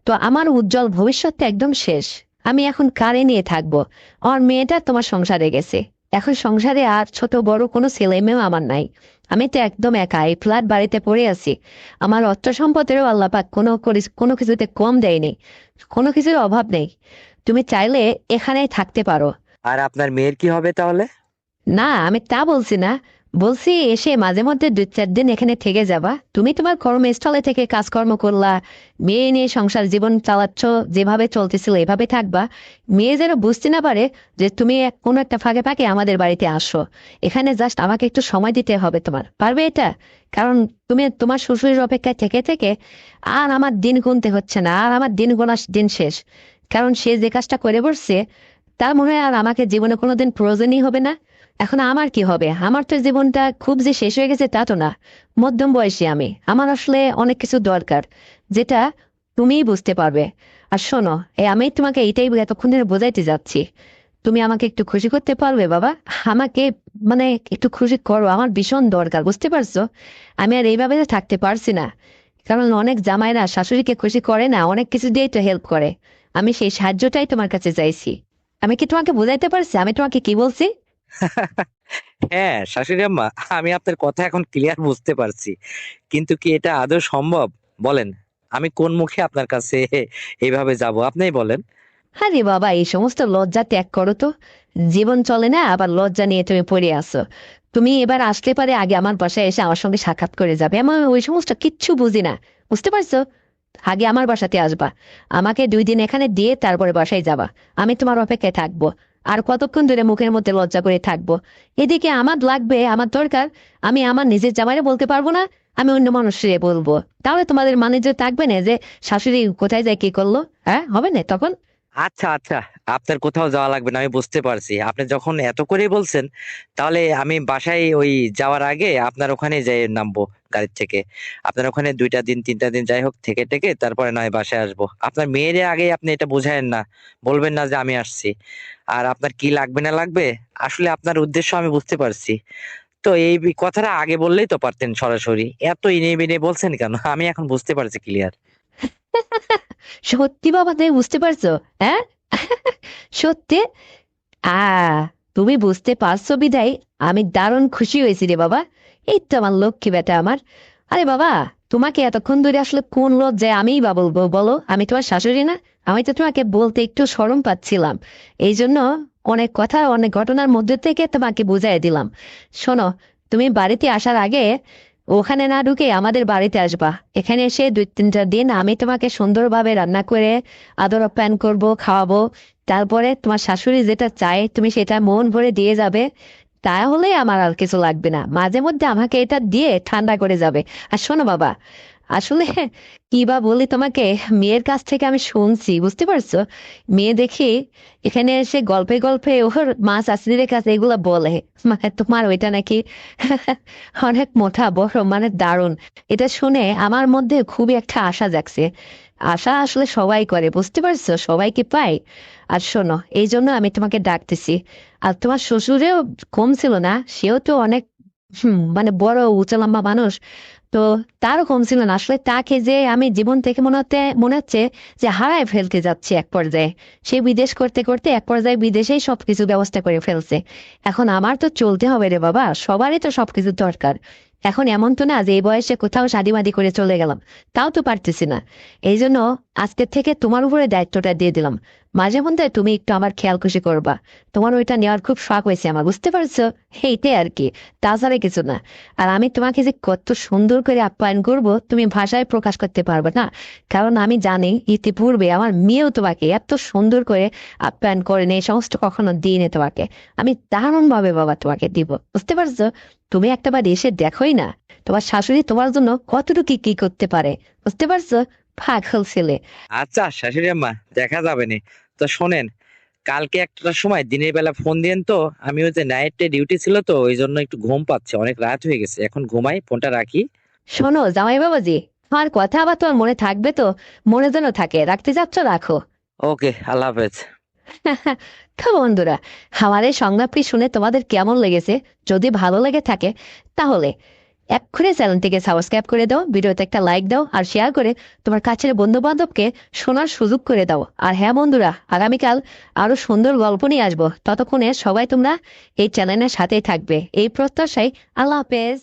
তো আমার উজ্জ্বল ভবিষ্যৎটা একদম শেষ। আমি এখন কারে নিয়ে থাকবো? আমার মেয়েটা তোমার সংসারে গেছে, এখন সংসারে আর ছোট বড় কোনো ছেলে মেয়েও আমার নাই। আমি তো একদম একা এই ফ্ল্যাট বাড়িতে পড়ে আছি। আমার অর্থ সম্পদেরও আল্লাপাক কোনো কিছুতে কম দেয়নি, কোনো কিছুর অভাব নেই। তুমি চাইলে এখানেই থাকতে পারো। আর আপনার মেয়ের কি হবে তাহলে? না, আমি তা বলছি না। বলছি এসে মাঝে মধ্যে 2-4 দিন এখানে থেকে যাবা, তুমি তোমার কর্মস্থলে থেকে কাজকর্ম করলা, মেয়ে নিয়ে সংসার জীবন চালাচ্ছ, যেভাবে চলতেছিল এভাবে থাকবা। মেয়ে যেন বুঝতে না পারে যে তুমি কোনো একটা ফাঁকে ফাঁকে আমাদের বাড়িতে আসো। এখানে জাস্ট আমাকে একটু সময় দিতে হবে, তোমার পারবে এটা? কারণ তুমি তোমার শ্বশুরের অপেক্ষায় থেকে থেকে আর আমার দিন গুনতে হচ্ছে না, আর আমার দিন গোনা দিন শেষ। কারণ সে যে কাজটা করে বসছে, তার মনে হয় আর আমাকে জীবনে কোনোদিন প্রয়োজনই হবে না। এখন আমার কি হবে? আমার তো জীবনটা খুব যে শেষ হয়ে গেছে তা তো না। মধ্যম বয়সী আমি, আমার আসলে অনেক কিছু দরকার, যেটা তুমিই বুঝতে পারবে। আর শোনো, আমি তোমাকে এইটাই এতক্ষণ ধরে বোঝাইতে যাচ্ছি, তুমি আমাকে একটু খুশি করতে পারবে বাবা? আমাকে মানে একটু খুশি করো, আমার ভীষণ দরকার, বুঝতে পারছো? আমি আর এইভাবে থাকতে পারছি না। কারণ অনেক জামাইরা শাশুড়িকে খুশি করে না, অনেক কিছু দিয়েই তো হেল্প করে। আমি সেই সাহায্যটাই তোমার কাছে চাইছি। আমি কি তোমাকে বোঝাইতে পারছি আমি তোমাকে কি বলছি? হ্যাঁ শাশুড়ি আম্মা, আমি আপনার কথা এখন ক্লিয়ার বুঝতে পারছি, কিন্তু কি এটা আদৌ সম্ভব? বলেন, আমি কোন মুখে আপনার কাছে এইভাবে যাব, আপনিই বলেন। আরে বাবা, এই সমস্ত লজ্জা ত্যাগ করো তো। জীবন চলে না আবার লজ্জা নিয়ে তুমি পড়ে আসো। তুমি এবার আসলে পারে আগে আমার বাসায় এসে আমার সঙ্গে সাক্ষাৎ করে যাবে, আমি ওই সমস্ত কিচ্ছু বুঝি না, বুঝতে পারছো? আগে আমার বাসাতে আসবা, আমাকে 2 দিন এখানে দিয়ে তারপরে বাসায় যাবা। আমি তোমার অপেক্ষায় থাকবো। আর কতক্ষণ ধরে মুখের মধ্যে লজ্জা করে থাকবো? এদিকে আমার লাগবে, আমার দরকার। আমি আমার নিজের জামাইরে বলতে পারবো না, আমি অন্য মানুষরে বলবো। তাহলে তোমাদের মানে যে থাকবে না যে শাশুড়ি কোথায় যায় কি করলো, হ্যাঁ হবে না তখন? আচ্ছা আচ্ছা, আপনার কোথাও যাওয়া লাগবে না, আমি বুঝতে পারছি। আপনি যখন এত করে বলছেন, তাহলে আমি বাসায় ওই যাওয়ার আগে আপনার ওখানে যাই নামবো গাড়ির থেকে। আপনার ওখানে 2টা দিন 3টা দিন যাই হোক থেকে থেকে তারপরে নয় বাসায় আসবো। আপনার মেয়েরে আগে আপনি এটা বুঝায়েন না, বলবেন না যে আমি আসছি। আর আপনার কি লাগবে না লাগবে, আসলে আপনার উদ্দেশ্য আমি বুঝতে পারছি। তো এই কথাটা আগে বললেই তো পারতেন সরাসরি, এত ইনে বিনে বলছেন কেন? আমি এখন বুঝতে পারছি ক্লিয়ার। সত্যি বাবা, তুমি বুঝতে পারছো? হ্যাঁ, সত্যি। আ তুমি বুঝতে পারছো বিদায় আমি দারুণ খুশি হয়েছি রে বাবা। এই তো আমার লক্ষ্মী বেটা আমার। আরে বাবা, তোমাকে এতক্ষণ ধরে আসলে কোন লজ্জায় আমিই বা বলবো বলো? আমি তোমার শাশুড়ি না? আমি তো তোমাকে বলতে একটু শরম পাচ্ছিলাম, এই জন্য অনেক কথা অনেক ঘটনার মধ্যে থেকে তোমাকে বুঝাই দিলাম। শোনো, তুমি বাড়িতে আসার আগে ওখানে না ঢুকে আমাদের বাড়িতে আসবা। এখানে এসে 2-3টা দিন আমি তোমাকে সুন্দরভাবে রান্না করে আদর আপ্যায়ন করবো, খাওয়াবো। তারপরে তোমার শাশুড়ি যেটা চায় তুমি সেটা মন ভরে দিয়ে যাবে। তাহলে আমার আর কিছু লাগবে না, মাঝে মধ্যে আমাকে এটা দিয়ে ঠান্ডা করে যাবে। আর শোনো বাবা, আসলে কি বা বলি তোমাকে, মেয়ের কাছ থেকে আমি শুনছি, বুঝতে পারছো? মেয়ে দেখি এখানে এসে গল্পে গল্পে ওর মা শাশুড়ির কাছে এগুলা বলে, মানে তোমার ওইটা নাকি অনেক মোটা বড়, মানে দারুণ। এটা শুনে আমার মধ্যে খুবই একটা আশা জাগছে। আশা আসলে সবাই করে, বুঝতে পারছো? সবাই কি পায়? আর শোনো, এই জন্য আমি তোমাকে ডাকতেছি। আর তোমার শ্বশুরেও কম ছিল না, সেও তো অনেক মানে বড় উঁচা লম্বা মানুষ। তো তারও কম ছিল না, আসলে তাকে যে আমি জীবন থেকে মনে হচ্ছে যে হারায় ফেলতে যাচ্ছি এক পর্যায়ে। সে বিদেশ করতে করতে এক পর্যায়ে বিদেশেই সবকিছু ব্যবস্থা করে ফেলছে। এখন আমার তো চলতে হবে রে বাবা, সবারই তো সবকিছু দরকার। এখন এমন তো না যে এই বয়সে কোথাও শাদিমাদি করে চলে গেলাম, তাও তো পারতেছি না। এই জন্য আজকের থেকে তোমার উপরে দায়িত্বটা দিয়ে দিলাম। মাঝে মধ্যে তুমি একটু আমার খেয়াল খুশি করবা। তোমার ওইটা নেওয়ার খুব শখ হয়েছে আমার, বুঝতে পারছো? এইটাই আর কি, তাছাড়া কিছু না। আর আমি তোমাকে যে কত সুন্দর করে আপ্যায়ন করব তুমি ভাষায় প্রকাশ করতে পারবে না। কারণ আমি জানি ইতিপূর্বে আমার মেয়েও তোমাকে এত সুন্দর করে আপ্যায়ন করেনি, এই সমস্ত কখনো দিইনি তোমাকে। আমি দারুণ ভাবে বাবা তোমাকে দিব, বুঝতে পারছো? তুমি একটাবার এসে দেখোই না তোমার শাশুড়ি তোমার জন্য কতটুকু কি করতে পারে, বুঝতে পারছো? পাগল ছেলে। আচ্ছা শাশুড়ি আম্মা, দেখা যাবে না। তো শোনেন, কালকে একটার সময় দিনের বেলা ফোন দিয়েন তো। আমি ওই যে নাইটে ডিউটি ছিল তো, ওই জন্য একটু ঘুম পাচ্ছে, অনেক রাত হয়ে গেছে, এখন ঘুমাই, ফোনটা রাখি। শোনো জামাই বাবাজি, আমার কথা আবার তোমার মনে থাকবে তো? মনে যেন থাকে, রাখতে যাচ্ছ রাখো। ওকে, আল্লাহ হাফেজ। তো বন্ধুরা, আমার এই সংলাপটি শুনে তোমাদের কেমন লেগেছে? যদি ভালো লেগে থাকে তাহলে এক্ষুনি চ্যানেলটিকে সাবস্ক্রাইব করে দাও, ভিডিওতে একটা লাইক দাও আর শেয়ার করে তোমার কাছের বন্ধু বান্ধবকে শোনার সুযোগ করে দাও। আর হ্যাঁ বন্ধুরা, আগামীকাল আরো সুন্দর গল্প নিয়ে আসবো। ততক্ষণে সবাই তোমরা এই চ্যানেলের সাথেই থাকবে এই প্রত্যাশায়। আল্লাহ হাফেজ।